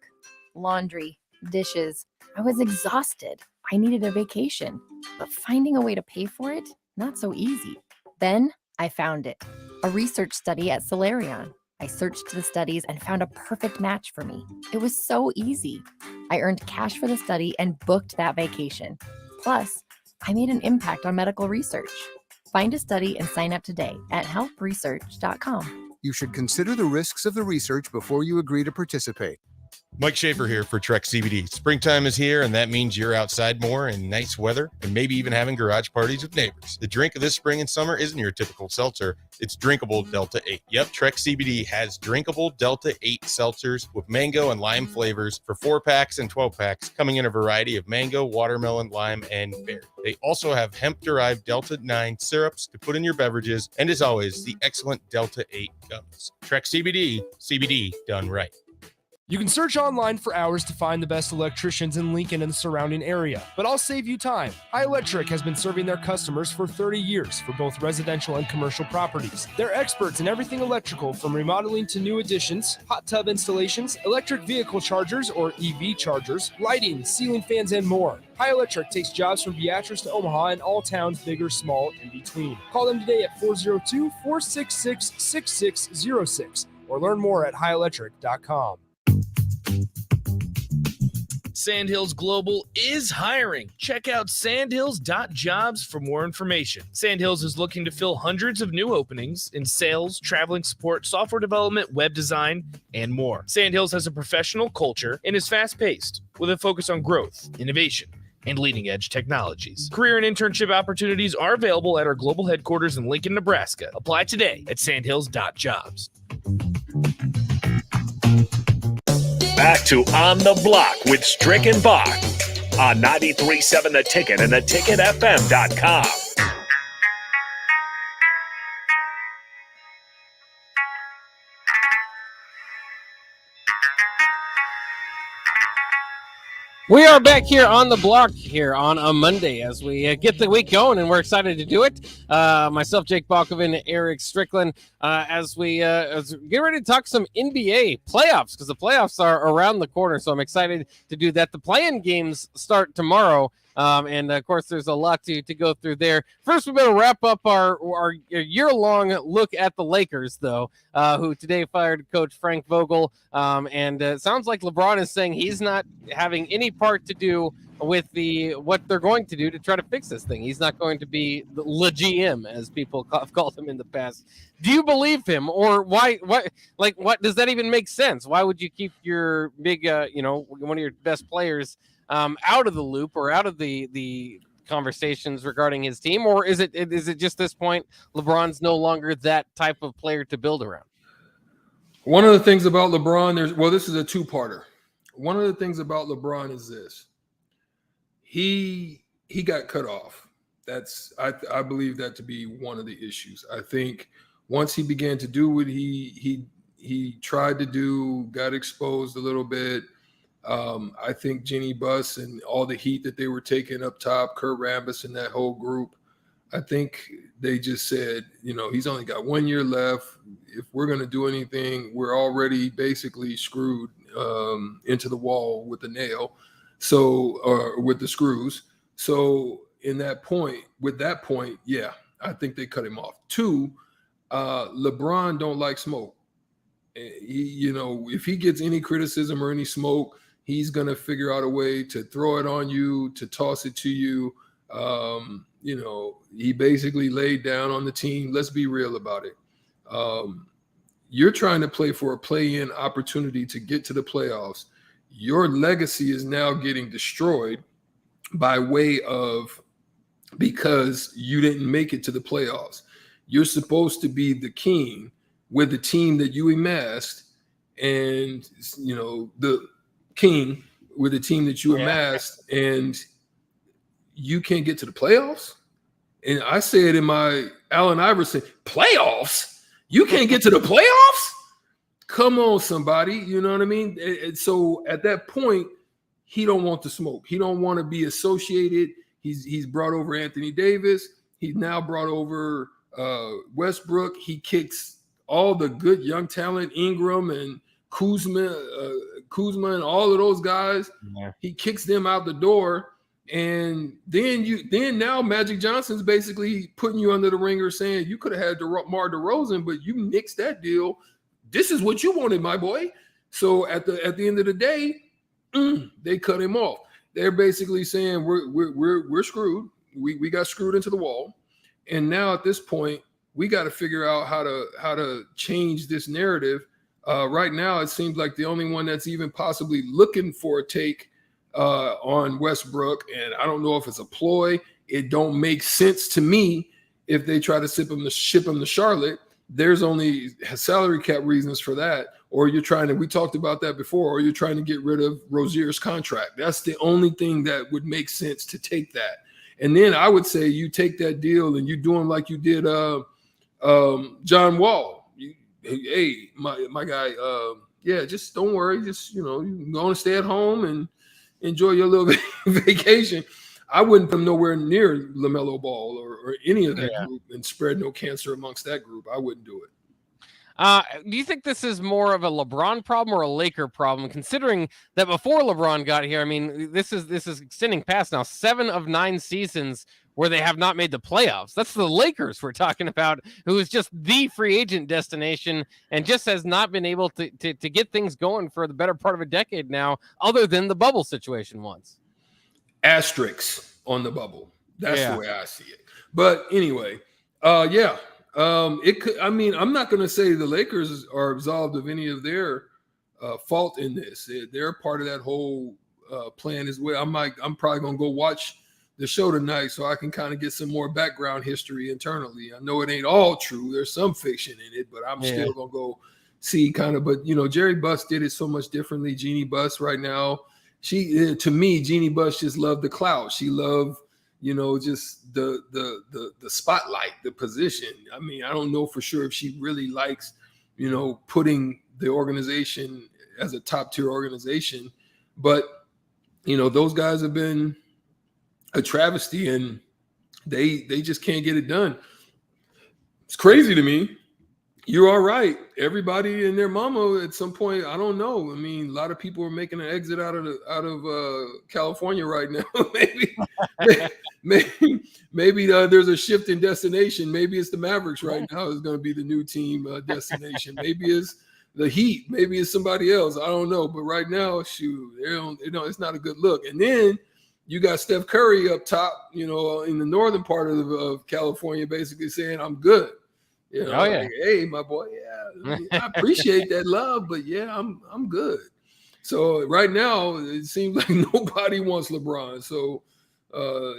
laundry, dishes. I was exhausted. I needed a vacation, but finding a way to pay for it, not so easy. Then I found it, a research study at Solarion. I searched the studies and found a perfect match for me. It was so easy. I earned cash for the study and booked that vacation. Plus, I made an impact on medical research. Find a study and sign up today at helpresearch.com. You should consider the risks of the research before you agree to participate. Mike Schaefer here for Trek CBD. Springtime is here, and that means you're outside more in nice weather and maybe even having garage parties with neighbors. The drink of this spring and summer isn't your typical seltzer. It's drinkable Delta 8. Yep, Trek CBD has drinkable Delta 8 seltzers with mango and lime flavors for 4-packs and 12-packs, coming in a variety of mango, watermelon, lime, and berry. They also have hemp-derived Delta 9 syrups to put in your beverages, and as always, the excellent Delta 8 gummies. Trek CBD, CBD done right. You can search online for hours to find the best electricians in Lincoln and the surrounding area, but I'll save you time. High Electric has been serving their customers for 30 years for both residential and commercial properties. They're experts in everything electrical, from remodeling to new additions, hot tub installations, electric vehicle chargers or EV chargers, lighting, ceiling fans, and more. High Electric takes jobs from Beatrice to Omaha and all towns big or small in between. Call them today at 402-466-6606 or learn more at highelectric.com. Sandhills Global is hiring. Check out sandhills.jobs for more information. Sandhills is looking to fill hundreds of new openings in sales, traveling support, software development, web design, and more. Sandhills has a professional culture and is fast-paced with a focus on growth, innovation, and leading-edge technologies. Career and internship opportunities are available at our global headquarters in Lincoln, Nebraska. Apply today at sandhills.jobs. Back to On the Block with Strick and Bach on 93.7 The Ticket and theticketfm.com. We are back here on the block here on a Monday as we get the week going, and we're excited to do it. Myself, Jake Balkovin, Eric Strickland, as we get ready to talk some NBA playoffs, because the playoffs are around the corner, so I'm excited to do that. The play-in games start tomorrow, and, of course, there's a lot to go through there. First, we better wrap up our year-long look at the Lakers, though, who today fired Coach Frank Vogel, and it sounds like LeBron is saying he's not having any part to do with what they're going to do to try to fix this thing. He's not going to be the GM, as people have called him in the past. Do you believe him, or why? What does that even make sense? Why would you keep your big, one of your best players out of the loop or out of the conversations regarding his team, or is it just this point LeBron's no longer that type of player to build around? One of the things about LeBron, this is a two-parter. One of the things about LeBron is this. He got cut off. I believe that to be one of the issues. I think once he began to do what he tried to do, got exposed a little bit. I think Jeannie Buss and all the heat that they were taking up top, Kurt Rambis and that whole group, I think they just said, he's only got 1 year left. If we're going to do anything, we're already basically screwed into the wall with the nail. So, with the screws. So with that point, yeah, I think they cut him off. 2, LeBron don't like smoke. If he gets any criticism or any smoke, he's going to figure out a way to throw it on you, to toss it to you. He basically laid down on the team. Let's be real about it. You're trying to play for a play-in opportunity to get to the playoffs. Your legacy is now getting destroyed by way of because you didn't make it to the playoffs. You're supposed to be the king with the team that you amassed, and the king with the team that you amassed, and you can't get to the playoffs. And I say it in my Allen Iverson playoffs. You can't get to the playoffs? Come on, somebody. You know what I mean? And so at that point, he don't want the smoke. He don't want to be associated. He's brought over Anthony Davis. He's now brought over Westbrook. He kicks all the good young talent, Ingram and Kuzma and all of those guys. Yeah. He kicks them out the door. And then now Magic Johnson's basically putting you under the ringer, saying you could have had DeMar DeRozan, but you nixed that deal. This is what you wanted, my boy. So at the end of the day, they cut him off. They're basically saying we're screwed. We got screwed into the wall, and now at this point, we got to figure out how to change this narrative. Right now, it seems like the only one that's even possibly looking for a take on Westbrook, and I don't know if it's a ploy. It don't make sense to me if they try to ship him to Charlotte. There's only salary cap reasons for that, or we talked about that before, or you're trying to get rid of Rozier's contract. That's the only thing that would make sense to take that. And then I would say you take that deal and you do him like you did John Wall. Hey, my guy, just don't worry. Just, you're going to stay at home and enjoy your little vacation. I wouldn't put him nowhere near LaMelo Ball or any of that group and spread no cancer amongst that group. I wouldn't do it. Do you think this is more of a LeBron problem or a Laker problem, considering that before LeBron got here, I mean, this is extending past now 7 of 9 seasons where they have not made the playoffs. That's the Lakers we're talking about, who is just the free agent destination and just has not been able to get things going for the better part of a decade now, other than the bubble situation once. Asterisks on the bubble. That's the way I see it. But anyway, it could. I mean, I'm not going to say the Lakers are absolved of any of their fault in this. They're part of that whole plan as well. I'm probably going to go watch the show tonight so I can kind of get some more background history internally. I know it ain't all true. There's some fiction in it, but I'm still going to go see kind of. But Jerry Buss did it so much differently. Jeannie Buss right now. To me, Jeannie Buss just loved the clout. She loved, just the spotlight, the position. I mean, I don't know for sure if she really likes, putting the organization as a top tier organization, but those guys have been a travesty, and they just can't get it done. It's crazy to me. You're all right. Everybody and their mama at some point, I don't know. I mean, a lot of people are making an exit out of California right now. maybe there's a shift in destination. Maybe it's the Mavericks right now is going to be the new team destination. Maybe it's the Heat. Maybe it's somebody else. I don't know. But right now, shoot, it's not a good look. And then you got Steph Curry up top, in the northern part of California, basically saying, "I'm good." Like, hey, my boy, I appreciate that love, but I'm good. So right now, it seems like nobody wants LeBron. So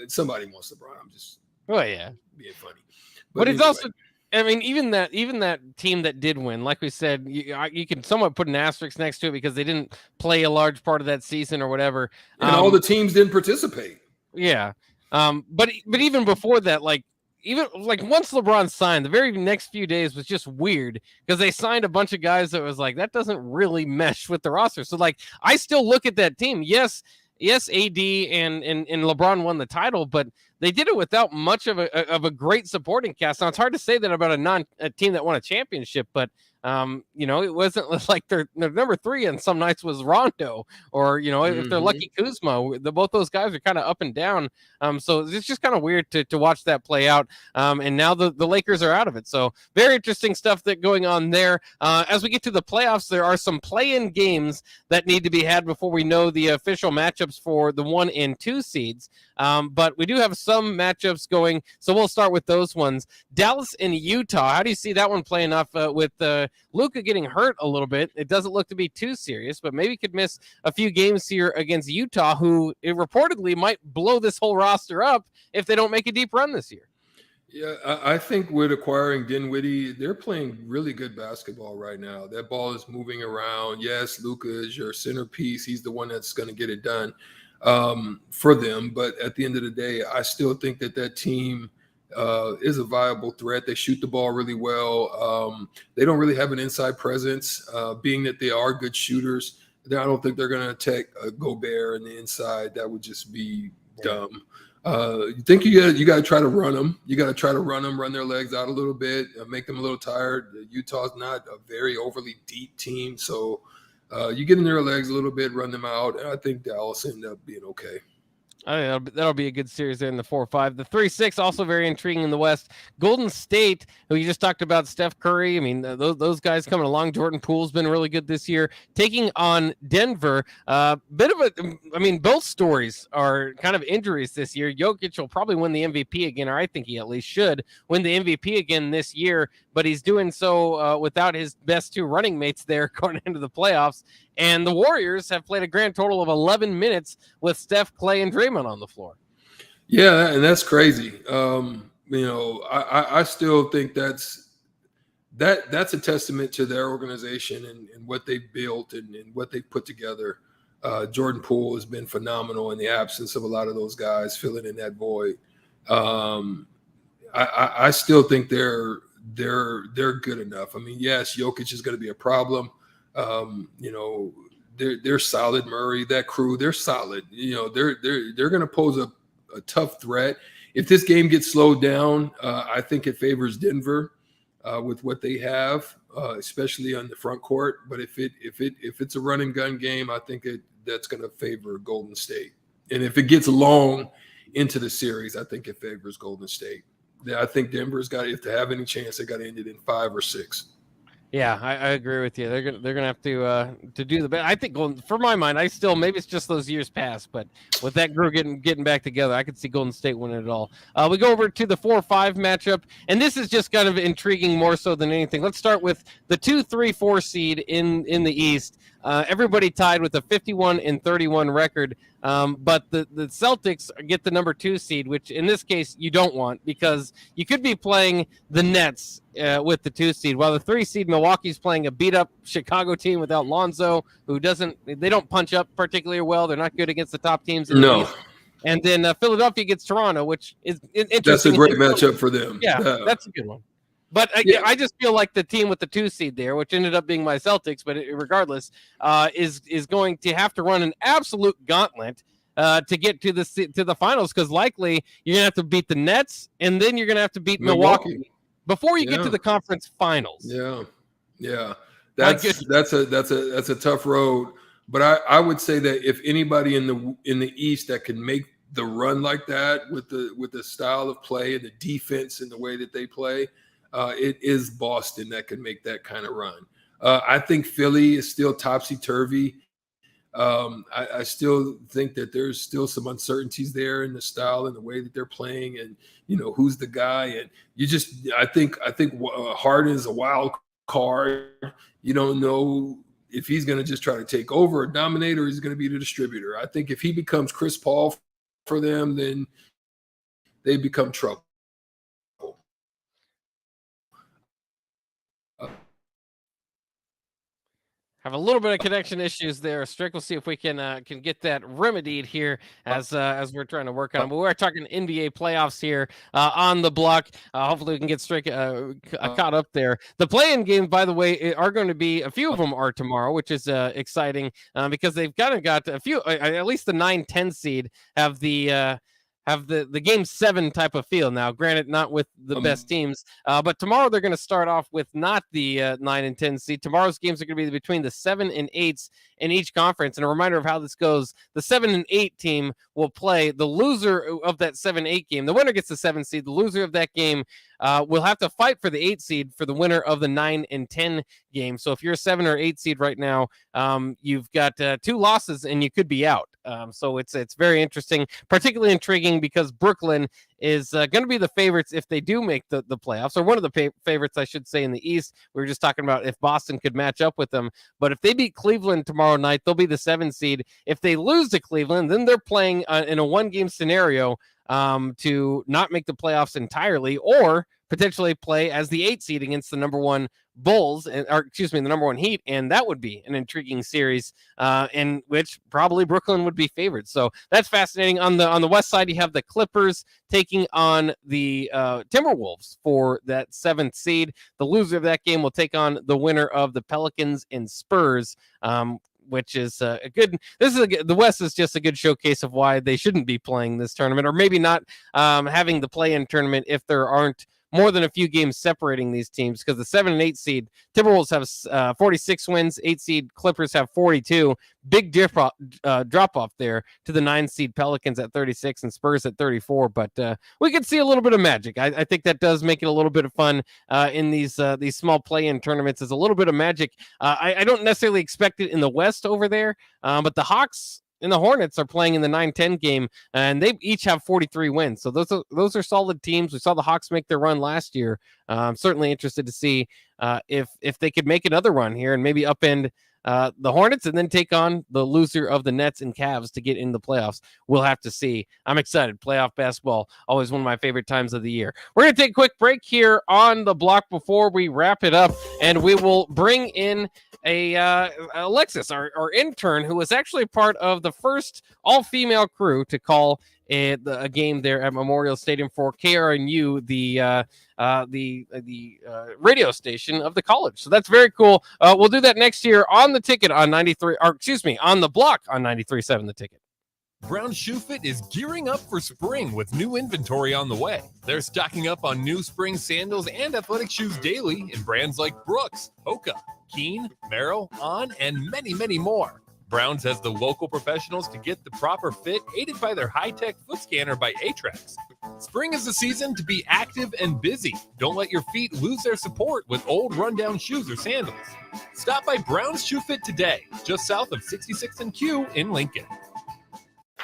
somebody wants LeBron. I'm just being funny. But it's also, I mean, even that team that did win, like we said, you can somewhat put an asterisk next to it because they didn't play a large part of that season or whatever. And all the teams didn't participate. Yeah. But even before that, even once LeBron signed, the very next few days was just weird because they signed a bunch of guys that was like, that doesn't really mesh with the roster. So I still look at that team. Yes, AD and LeBron won the title, but they did it without much of a great supporting cast. Now it's hard to say that about a team that won a championship, but it wasn't like their number 3 and some nights was Rondo or, if they're lucky, Kuzma. Both those guys are kind of up and down. So it's just kind of weird to watch that play out. And now the Lakers are out of it. So very interesting stuff that going on there. As we get to the playoffs, there are some play-in games that need to be had before we know the official matchups for the 1 and 2 seeds. But we do have some matchups going. So we'll start with those ones. Dallas and Utah. How do you see that one playing off with Luka getting hurt a little bit? It doesn't look to be too serious, but maybe could miss a few games here against Utah, who it reportedly might blow this whole roster up if they don't make a deep run this year. Yeah, I think with acquiring Dinwiddie, they're playing really good basketball right now. That ball is moving around. Yes, Luka is your centerpiece. He's the one that's going to get it done for them. But at the end of the day, I still think that team is a viable threat. They shoot the ball really well. They don't really have an inside presence, being that they are good shooters. I don't think they're going to attack Gobert in the inside. That would just be dumb. You think you got to try to run them. You got to try to run their legs out a little bit, make them a little tired. Utah's not a very overly deep team, so you get in their legs a little bit, run them out, and I think Dallas ended up being okay. I think that'll be a good series there in the 4-5. The 3-6 also very intriguing in the West. Golden State, who you just talked about, Steph Curry. I mean, those guys coming along. Jordan Poole's been really good this year. Taking on Denver, both stories are kind of injuries this year. Jokic will probably win the MVP again, or I think he at least should win the MVP again this year, but he's doing so without his best 2 running mates there going into the playoffs. And the Warriors have played a grand total of 11 minutes with Steph, Clay, and Draymond on the floor. Yeah, and that's crazy. I still think that's a testament to their organization and what they've built and what they've put together. Jordan Poole has been phenomenal in the absence of a lot of those guys filling in that void. I still think they're good enough. I mean, yes, Jokic is going to be a problem. They're solid. Murray, that crew, they're solid. They're going to pose a tough threat. If this game gets slowed down, I think it favors Denver with what they have, especially on the front court. But if it's a run and gun game, I think that's going to favor Golden State. And if it gets long into the series, I think it favors Golden State. I think Denver's got, if they have any chance, they got to end it in 5 or 6. Yeah, I agree with you. They're gonna have to do the best. I think for my mind, maybe it's just those years past, but with that group getting back together, I could see Golden State winning it all. We go over to the 4-5 matchup, and this is just kind of intriguing more so than anything. Let's start with the 2, 3, 4 seed in the East. Everybody tied with a 51-31 record. But the Celtics get the number 2 seed, which in this case you don't want because you could be playing the Nets with the 2 seed, while the 3 seed Milwaukee's playing a beat up Chicago team without Lonzo, who they don't punch up particularly well. They're not good against the top teams in the East. And then Philadelphia gets Toronto, which is interesting. That's a great matchup for them. Yeah, that's a good one. But I just feel like the team with the 2 seed there, which ended up being my Celtics, but regardless, is going to have to run an absolute gauntlet to get to the finals, because likely you're gonna have to beat the Nets and then you're gonna have to beat Milwaukee before you get to the conference finals. Yeah. That's a tough road. But I would say that if anybody in the East that can make the run like that with the style of play and the defense and the way that they play, it is Boston that can make that kind of run. I think Philly is still topsy-turvy. I still think that there's still some uncertainties there in the style and the way that they're playing, and who's the guy. And I think Harden is a wild card. You don't know if he's going to just try to take over or dominate, or he's going to be the distributor. I think if he becomes Chris Paul for them, then they become trouble. Have a little bit of connection issues there, Strick. We'll see if we can get that remedied here as we're trying to work on it. But we're talking NBA playoffs here on the block. Hopefully we can get Strick caught up there. The play-in games, by the way, are going to be, a few of them are tomorrow, which is exciting because they've kind of got a few, at least the 9-10 seed have the game 7 type of feel. Now, granted, not with the best teams, but tomorrow they're going to start off with not the 9 and 10 seed. Tomorrow's games are going to be between the 7 and 8s in each conference. And a reminder of how this goes: the 7 and 8 team will play the loser of that 7-8 game. The winner gets the 7 seed. The loser of that game will have to fight for the 8 seed for the winner of the 9 and 10 game. So if you're a 7 or 8 seed right now, you've got 2 losses and you could be out. So it's very interesting, particularly intriguing because Brooklyn is going to be the favorites if they do make the playoffs, or one of the favorites, I should say, in the East. We were just talking about if Boston could match up with them. But if they beat Cleveland tomorrow night, they'll be the 7 seed. If they lose to Cleveland, then they're playing in a 1-game scenario to not make the playoffs entirely, or potentially play as the 8 seed against the number 1 Bulls, the number 1 Heat, and that would be an intriguing series, in which probably Brooklyn would be favored. So that's fascinating. On the west side, you have the Clippers taking on the Timberwolves for that 7th seed. The loser of that game will take on the winner of the Pelicans and Spurs. Which is a good. The West is just a good showcase of why they shouldn't be playing this tournament, or maybe not having the play-in tournament if there aren't more than a few games separating these teams, because the 7 and 8 seed Timberwolves have 46 wins, 8 seed Clippers have 42. Big drop off there to the 9 seed Pelicans at 36 and Spurs at 34. But we could see a little bit of magic. I think that does make it a little bit of fun in these small play-in tournaments. Is a little bit of magic. I don't necessarily expect it in the West over there, but the Hawks and the Hornets are playing in the 9-10 game, and they each have 43 wins. So those are solid teams. We saw the Hawks make their run last year. I'm certainly interested to see if they could make another run here and maybe upend the Hornets and then take on the loser of the Nets and Cavs to get in the playoffs. We'll have to see. I'm excited. Playoff basketball, always one of my favorite times of the year. We're going to take a quick break here on the block before we wrap it up, and we will bring in Alexis, our intern, who was actually part of the first all-female crew to call a game there at Memorial Stadium for KRNU, the radio station of the college. So that's very cool. We'll do that next year on the ticket on on the block on 93.7 The Ticket. Brown Shoe Fit is gearing up for spring with new inventory on the way. They're stocking up on new spring sandals and athletic shoes daily in brands like Brooks, Hoka, Keen, Merrell, On, and many, many more. Browns has the local professionals to get the proper fit, aided by their high-tech foot scanner by Atrax. Spring is the season to be active and busy. Don't let your feet lose their support with old rundown shoes or sandals. Stop by Brown's Shoe Fit today, just south of 66th and Q in Lincoln.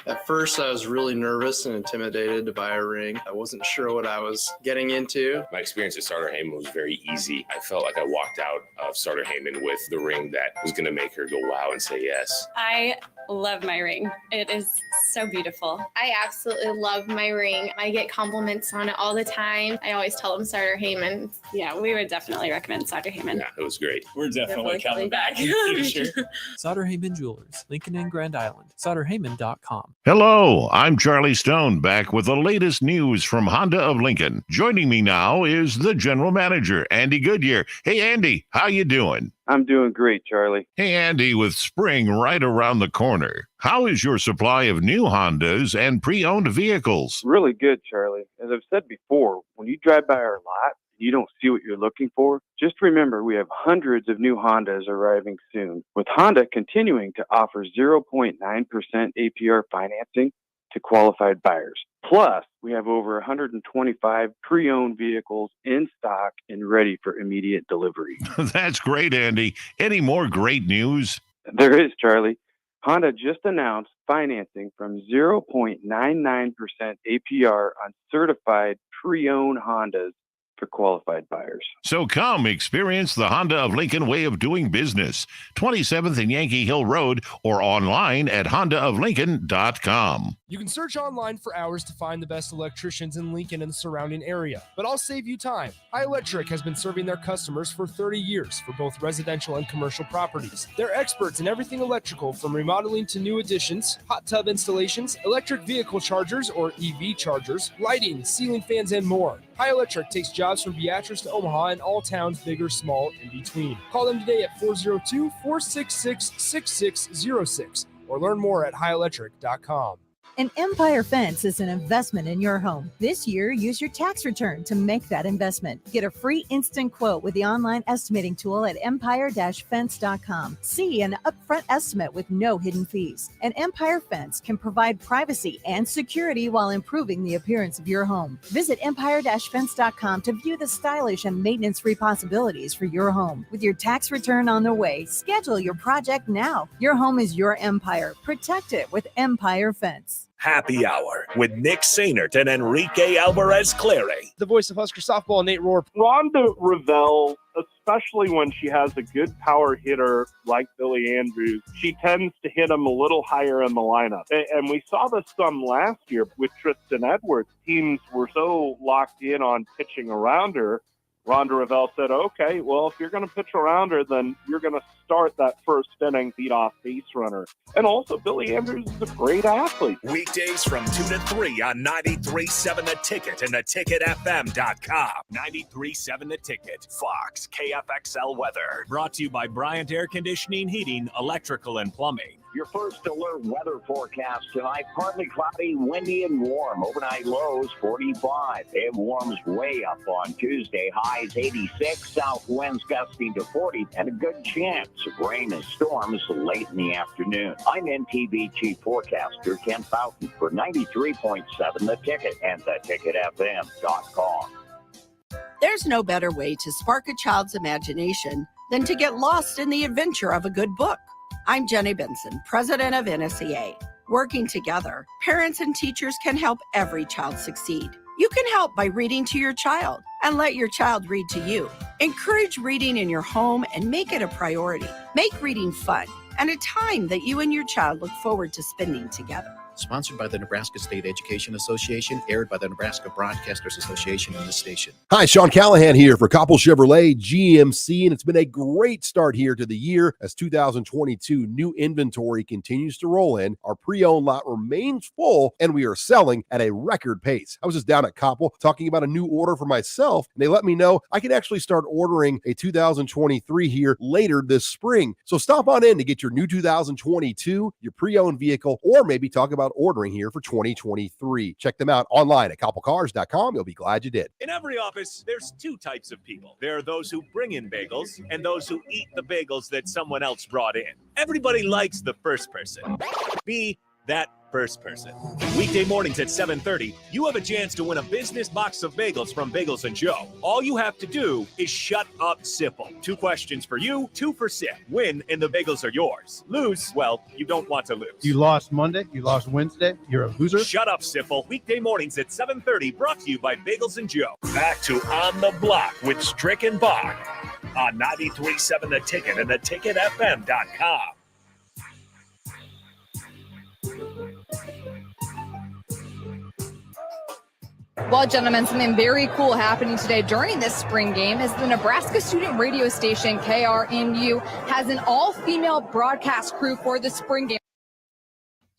At first, I was really nervous and intimidated to buy a ring. I wasn't sure what I was getting into. My experience at Starter Heyman was very easy. I felt like I walked out of Starter Heyman with the ring that was going to make her go wow and say yes. I love my ring. It is so beautiful. I absolutely love my ring. I get compliments on it all the time. I always tell them Starter Heyman. Yeah, we would definitely recommend Starter Heyman. Yeah, it was great. We're definitely coming back in the future. Sauter Heyman Jewelers, Lincoln and Grand Island. SauterHeyman.com. Hello, I'm Charlie Stone, back with the latest news from Honda of Lincoln. Joining me now is the general manager, Andy Goodyear. Hey, Andy, how you doing? I'm doing great, Charlie. Hey, Andy, with spring right around the corner, how is your supply of new Hondas and pre-owned vehicles? Really good, Charlie. As I've said before, when you drive by our lot, you don't see what you're looking for, just remember we have hundreds of new Hondas arriving soon, with Honda continuing to offer 0.9% APR financing to qualified buyers. Plus, we have over 125 pre-owned vehicles in stock and ready for immediate delivery. That's great, Andy. Any more great news? There is, Charlie. Honda just announced financing from 0.99% APR on certified pre-owned Hondas for qualified buyers. So come experience the Honda of Lincoln way of doing business. 27th and Yankee Hill Road or online at hondaoflincoln.com. You can search online for hours to find the best electricians in Lincoln and the surrounding area, but I'll save you time. High Electric has been serving their customers for 30 years for both residential and commercial properties. They're experts in everything electrical, from remodeling to new additions, hot tub installations, electric vehicle chargers or EV chargers, lighting, ceiling fans, and more. High Electric takes jobs from Beatrice to Omaha and all towns big or small in between. Call them today at 402-466-6606 or learn more at highelectric.com. An Empire Fence is an investment in your home. This year, use your tax return to make that investment. Get a free instant quote with the online estimating tool at empire-fence.com. See an upfront estimate with no hidden fees. An Empire Fence can provide privacy and security while improving the appearance of your home. Visit empire-fence.com to view the stylish and maintenance-free possibilities for your home. With your tax return on the way, schedule your project now. Your home is your empire. Protect it with Empire Fence. Happy Hour with Nick Sainert and Enrique Alvarez Clary. The voice of Husker Softball, Nate Rohr. Rhonda Revelle, especially when she has a good power hitter like Billy Andrews, she tends to hit him a little higher in the lineup. And we saw this some last year with Tristan Edwards. Teams were so locked in on pitching around her. Rhonda Revelle said, okay, well, if you're going to pitch around her, then you're going to start that first inning, beat off base runner. And also, Billy Andrews is a great athlete. Weekdays from 2 to 3 on 93.7 The Ticket and theticketfm.com. 93.7 The Ticket, Fox, KFXL weather. Brought to you by Bryant Air Conditioning, Heating, Electrical, and Plumbing. Your first alert weather forecast tonight, partly cloudy, windy, and warm. Overnight lows 45. It warms way up on Tuesday. Highs 86. South winds gusting to 40. And a good chance of rain and storms late in the afternoon. I'm NTV Chief Forecaster Ken Fountain for 93.7 The Ticket and theticketfm.com. There's no better way to spark a child's imagination than to get lost in the adventure of a good book. I'm Jenny Benson, president of NSEA. Working together, parents and teachers can help every child succeed. You can help by reading to your child and let your child read to you. Encourage reading in your home and make it a priority. Make reading fun and a time that you and your child look forward to spending together. Sponsored by the Nebraska State Education Association, aired by the Nebraska Broadcasters Association in this station. Hi, Sean Callahan here for Koppel Chevrolet GMC, and it's been a great start here to the year as 2022 new inventory continues to roll in. Our pre-owned lot remains full, and we are selling at a record pace. I was just down at Koppel talking about a new order for myself, and they let me know I can actually start ordering a 2023 here later this spring. So stop on in to get your new 2022, your pre-owned vehicle, or maybe talk about ordering here for 2023. Check them out online at koppelcars.com. You'll be glad you did. In every office, there's two types of people. There are those who bring in bagels and those who eat the bagels that someone else brought in. Everybody likes the first person. Be that first person. Weekday mornings at 7:30, you have a chance to win a business box of bagels from Bagels & Joe. All you have to do is shut up, Sipple. 2 questions for you, 2 for Sip. Win, and the bagels are yours. Lose, well, you don't want to lose. You lost Monday, you lost Wednesday, you're a loser. Shut up, Sipple. Weekday mornings at 7:30, brought to you by Bagels & Joe. Back to On the Block with Strick and Bach on 93.7 The Ticket and theticketfm.com. Well, gentlemen, something very cool happening today during this spring game is the Nebraska student radio station KRNU has an all-female broadcast crew for the spring game.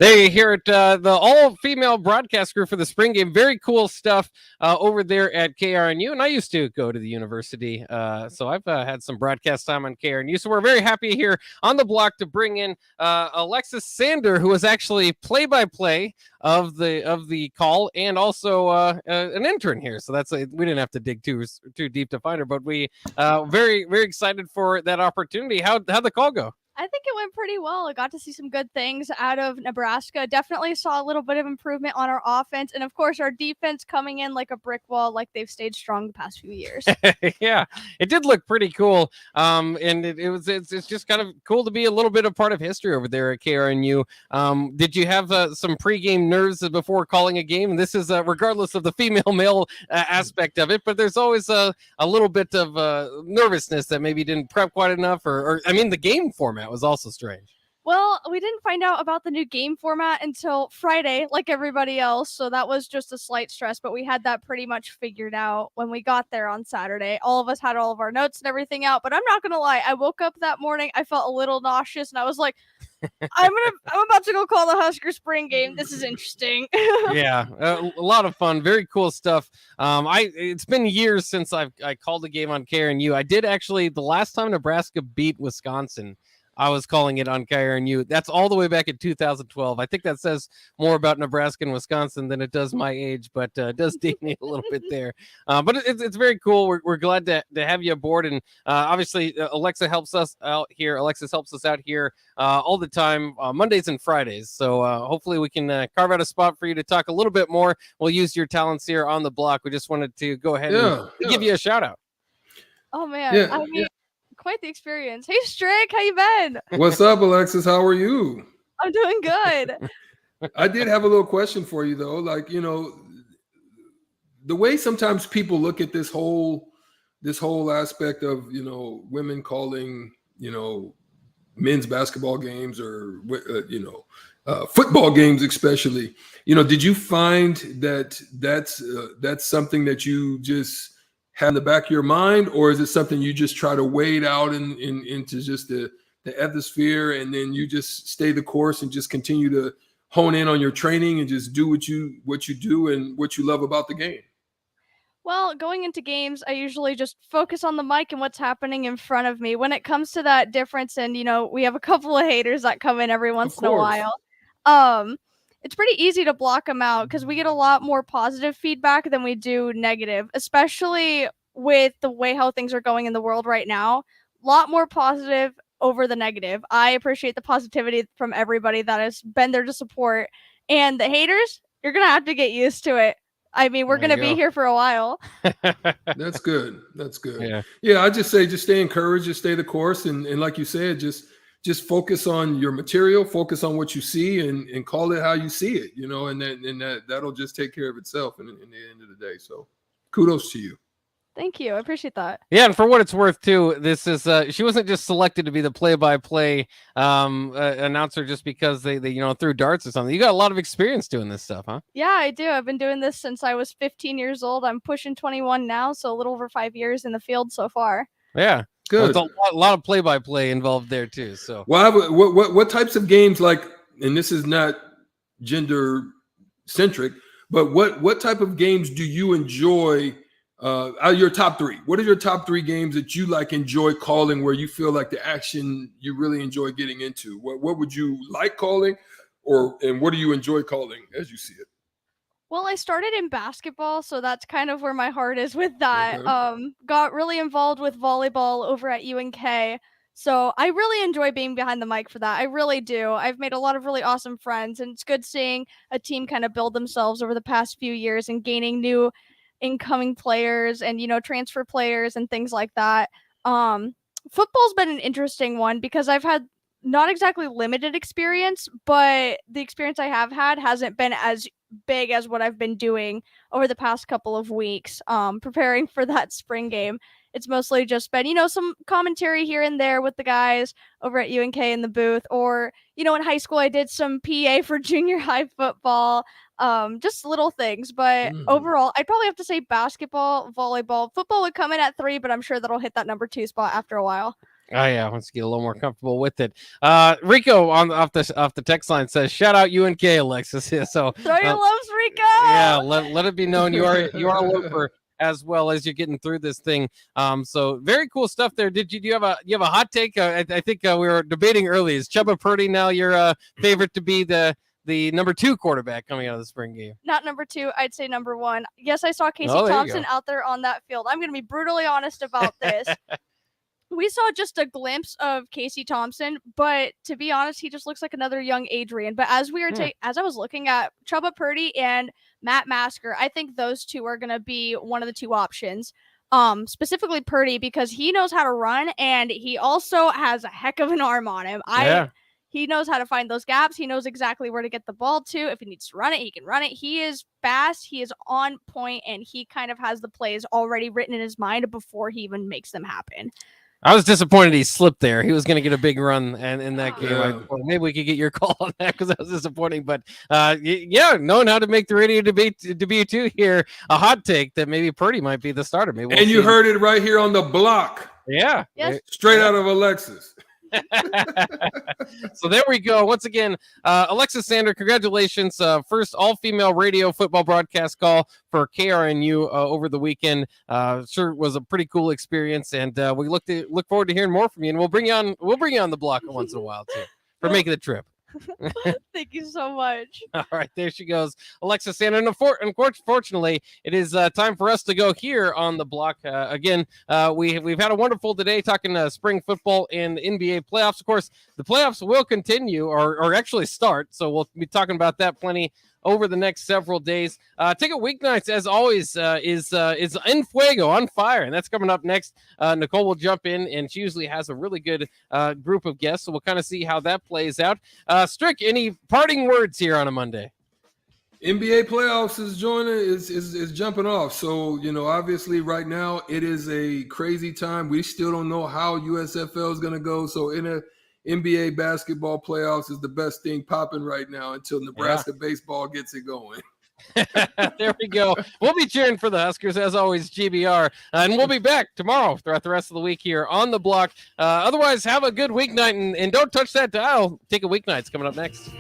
They here at the all-female broadcast group for the spring game. Very cool stuff over there at KRNU. And I used to go to the university, so I've had some broadcast time on KRNU. So we're very happy here on the block to bring in Alexis Sander, who was actually play-by-play of the call, and also an intern here. So that's we didn't have to dig too deep to find her, but we very, very excited for that opportunity. How'd the call go? I think it went pretty well. I got to see some good things out of Nebraska. Definitely saw a little bit of improvement on our offense. And of course, our defense coming in like a brick wall, like they've stayed strong the past few years. Yeah, it did look pretty cool. And it's just kind of cool to be a little bit a part of history over there at KRNU. Did you have some pregame nerves before calling a game? And this is regardless of the female-male aspect of it, but there's always a little bit of nervousness that maybe didn't prep quite enough, or I mean, the game format was also strange. Well, we didn't find out about the new game format until Friday, like everybody else. So that was just a slight stress, but we had that pretty much figured out when we got there on Saturday. All of us had all of our notes and everything out, but I'm not going to lie. I woke up that morning, I felt a little nauseous, and I was like, I'm about to go call the Husker spring game. This is interesting. Yeah, a lot of fun. Very cool stuff. It's been years since I called a game on KRNU. I did actually, the last time Nebraska beat Wisconsin, I was calling it on KRNU. That's all the way back in 2012. I think that says more about Nebraska and Wisconsin than it does my age, but it does date me a little bit there. But it's very cool. We're glad to have you aboard. And obviously, Alexa helps us out here. Alexis helps us out here all the time, Mondays and Fridays. So hopefully we can carve out a spot for you to talk a little bit more. We'll use your talents here on the block. We just wanted to go ahead and give you a shout out. Oh, man. I mean, quite the experience. Hey, Strick, how you been? What's up, Alexis? How are you? I'm doing good. I did have a little question for you, though. Like, the way sometimes people look at this whole aspect of, women calling, men's basketball games or, football games, especially, did you find that that's something that you just have in the back of your mind, or is it something you just try to wade out into just the atmosphere, and then you just stay the course and just continue to hone in on your training and just do what you do and what you love about the game? Well, going into games, I usually just focus on the mic and what's happening in front of me. When it comes to that difference, and we have a couple of haters that come in every once in a while. It's pretty easy to block them out because we get a lot more positive feedback than we do negative, especially with the way how things are going in the world right now. A lot more positive over the negative. I appreciate the positivity from everybody that has been there to support. And the haters, you're going to have to get used to it. I mean, we're going to be here for a while. That's good. That's good. Yeah, I just say just stay encouraged, just stay the course. And like you said, just focus on your material, focus on what you see, and call it how you see it, and that'll just take care of itself in the end of the day. So kudos to you. Thank you. I appreciate that. Yeah, and for what it's worth, too, this is she wasn't just selected to be the play-by-play announcer just because they threw darts or something. You got a lot of experience doing this stuff, huh? Yeah, I do. I've been doing this since I was 15 years old. I'm pushing 21 now, so a little over 5 years in the field so far. Yeah. Good. Well, a lot of play-by-play involved there too. So, what types of games, like, and this is not gender centric, but what type of games do you enjoy? Your top three. What are your top three games that you enjoy calling, where you feel like the action you really enjoy getting into? What would you like calling, and what do you enjoy calling as you see it? Well, I started in basketball, so that's kind of where my heart is with that. Okay. Got really involved with volleyball over at UNK. So I really enjoy being behind the mic for that. I really do. I've made a lot of really awesome friends, and it's good seeing a team kind of build themselves over the past few years and gaining new incoming players and, transfer players and things like that. Football's been an interesting one because I've had not exactly limited experience, but the experience I have had hasn't been as big as what I've been doing over the past couple of weeks, preparing for that spring game. It's mostly just been, some commentary here and there with the guys over at UNK in the booth, or, in high school, I did some PA for junior high football, just little things. But overall, I'd probably have to say basketball, volleyball, football would come in at 3, but I'm sure that'll hit that number 2 spot after a while. Oh yeah, wants to get a little more comfortable with it. Rico off the text line says, "Shout out UNK, Alexis." Yeah, so Throw your loves, Rico. Yeah, let it be known you are a loper as well as you're getting through this thing. So very cool stuff there. Do you have a hot take? I think we were debating early. Is Chuba Purdy now your favorite to be the number 2 quarterback coming out of the spring game? Not number 2. I'd say number 1. Yes, I saw Casey Oh, there you Thompson go. out there on that field. I'm going to be brutally honest about this. We saw just a glimpse of Casey Thompson, but to be honest, he just looks like another young Adrian. But as we were as I was looking at Chuba Purdy and Matt Masker, I think those two are going to be one of the 2 options. Specifically Purdy, because he knows how to run and he also has a heck of an arm on him. He knows how to find those gaps. He knows exactly where to get the ball to. If he needs to run it, he can run it. He is fast. He is on point, and he kind of has the plays already written in his mind before he even makes them happen. I was disappointed he slipped there. He was going to get a big run and in that game. Maybe we could get your call on that because that was disappointing. But knowing how to make the radio debut too here, a hot take that maybe Purdy might be the starter. Maybe And you heard it right here on the block. Yeah. Yes. Straight out of Alexis. So there we go. Once again, Alexis Sander, congratulations. First all-female radio football broadcast call for KRNU over the weekend. Sure was a pretty cool experience, and we look forward to hearing more from you. And we'll bring you on the block once in a while too for making the trip. Thank you so much. All right, there she goes, Alexis Sander. And unfortunately, it is time for us to go here on the block. Again, we've had a wonderful day talking spring football and NBA playoffs. Of course, the playoffs will continue or actually start, so we'll be talking about that plenty over the next several days. Ticket Weeknights, as always, is en fuego, on fire, and that's coming up next. Nicole will jump in, and she usually has a really good group of guests, so we'll kind of see how that plays out. Strick, any parting words here on a Monday? NBA playoffs is jumping off. So, obviously right now it is a crazy time. We still don't know how USFL is going to go. So in a NBA basketball playoffs is the best thing popping right now until Nebraska baseball gets it going. There we go. We'll be cheering for the Huskers, as always, GBR. And we'll be back tomorrow throughout the rest of the week here on the block. Otherwise, have a good weeknight and don't touch that dial. Take a Weeknights coming up next.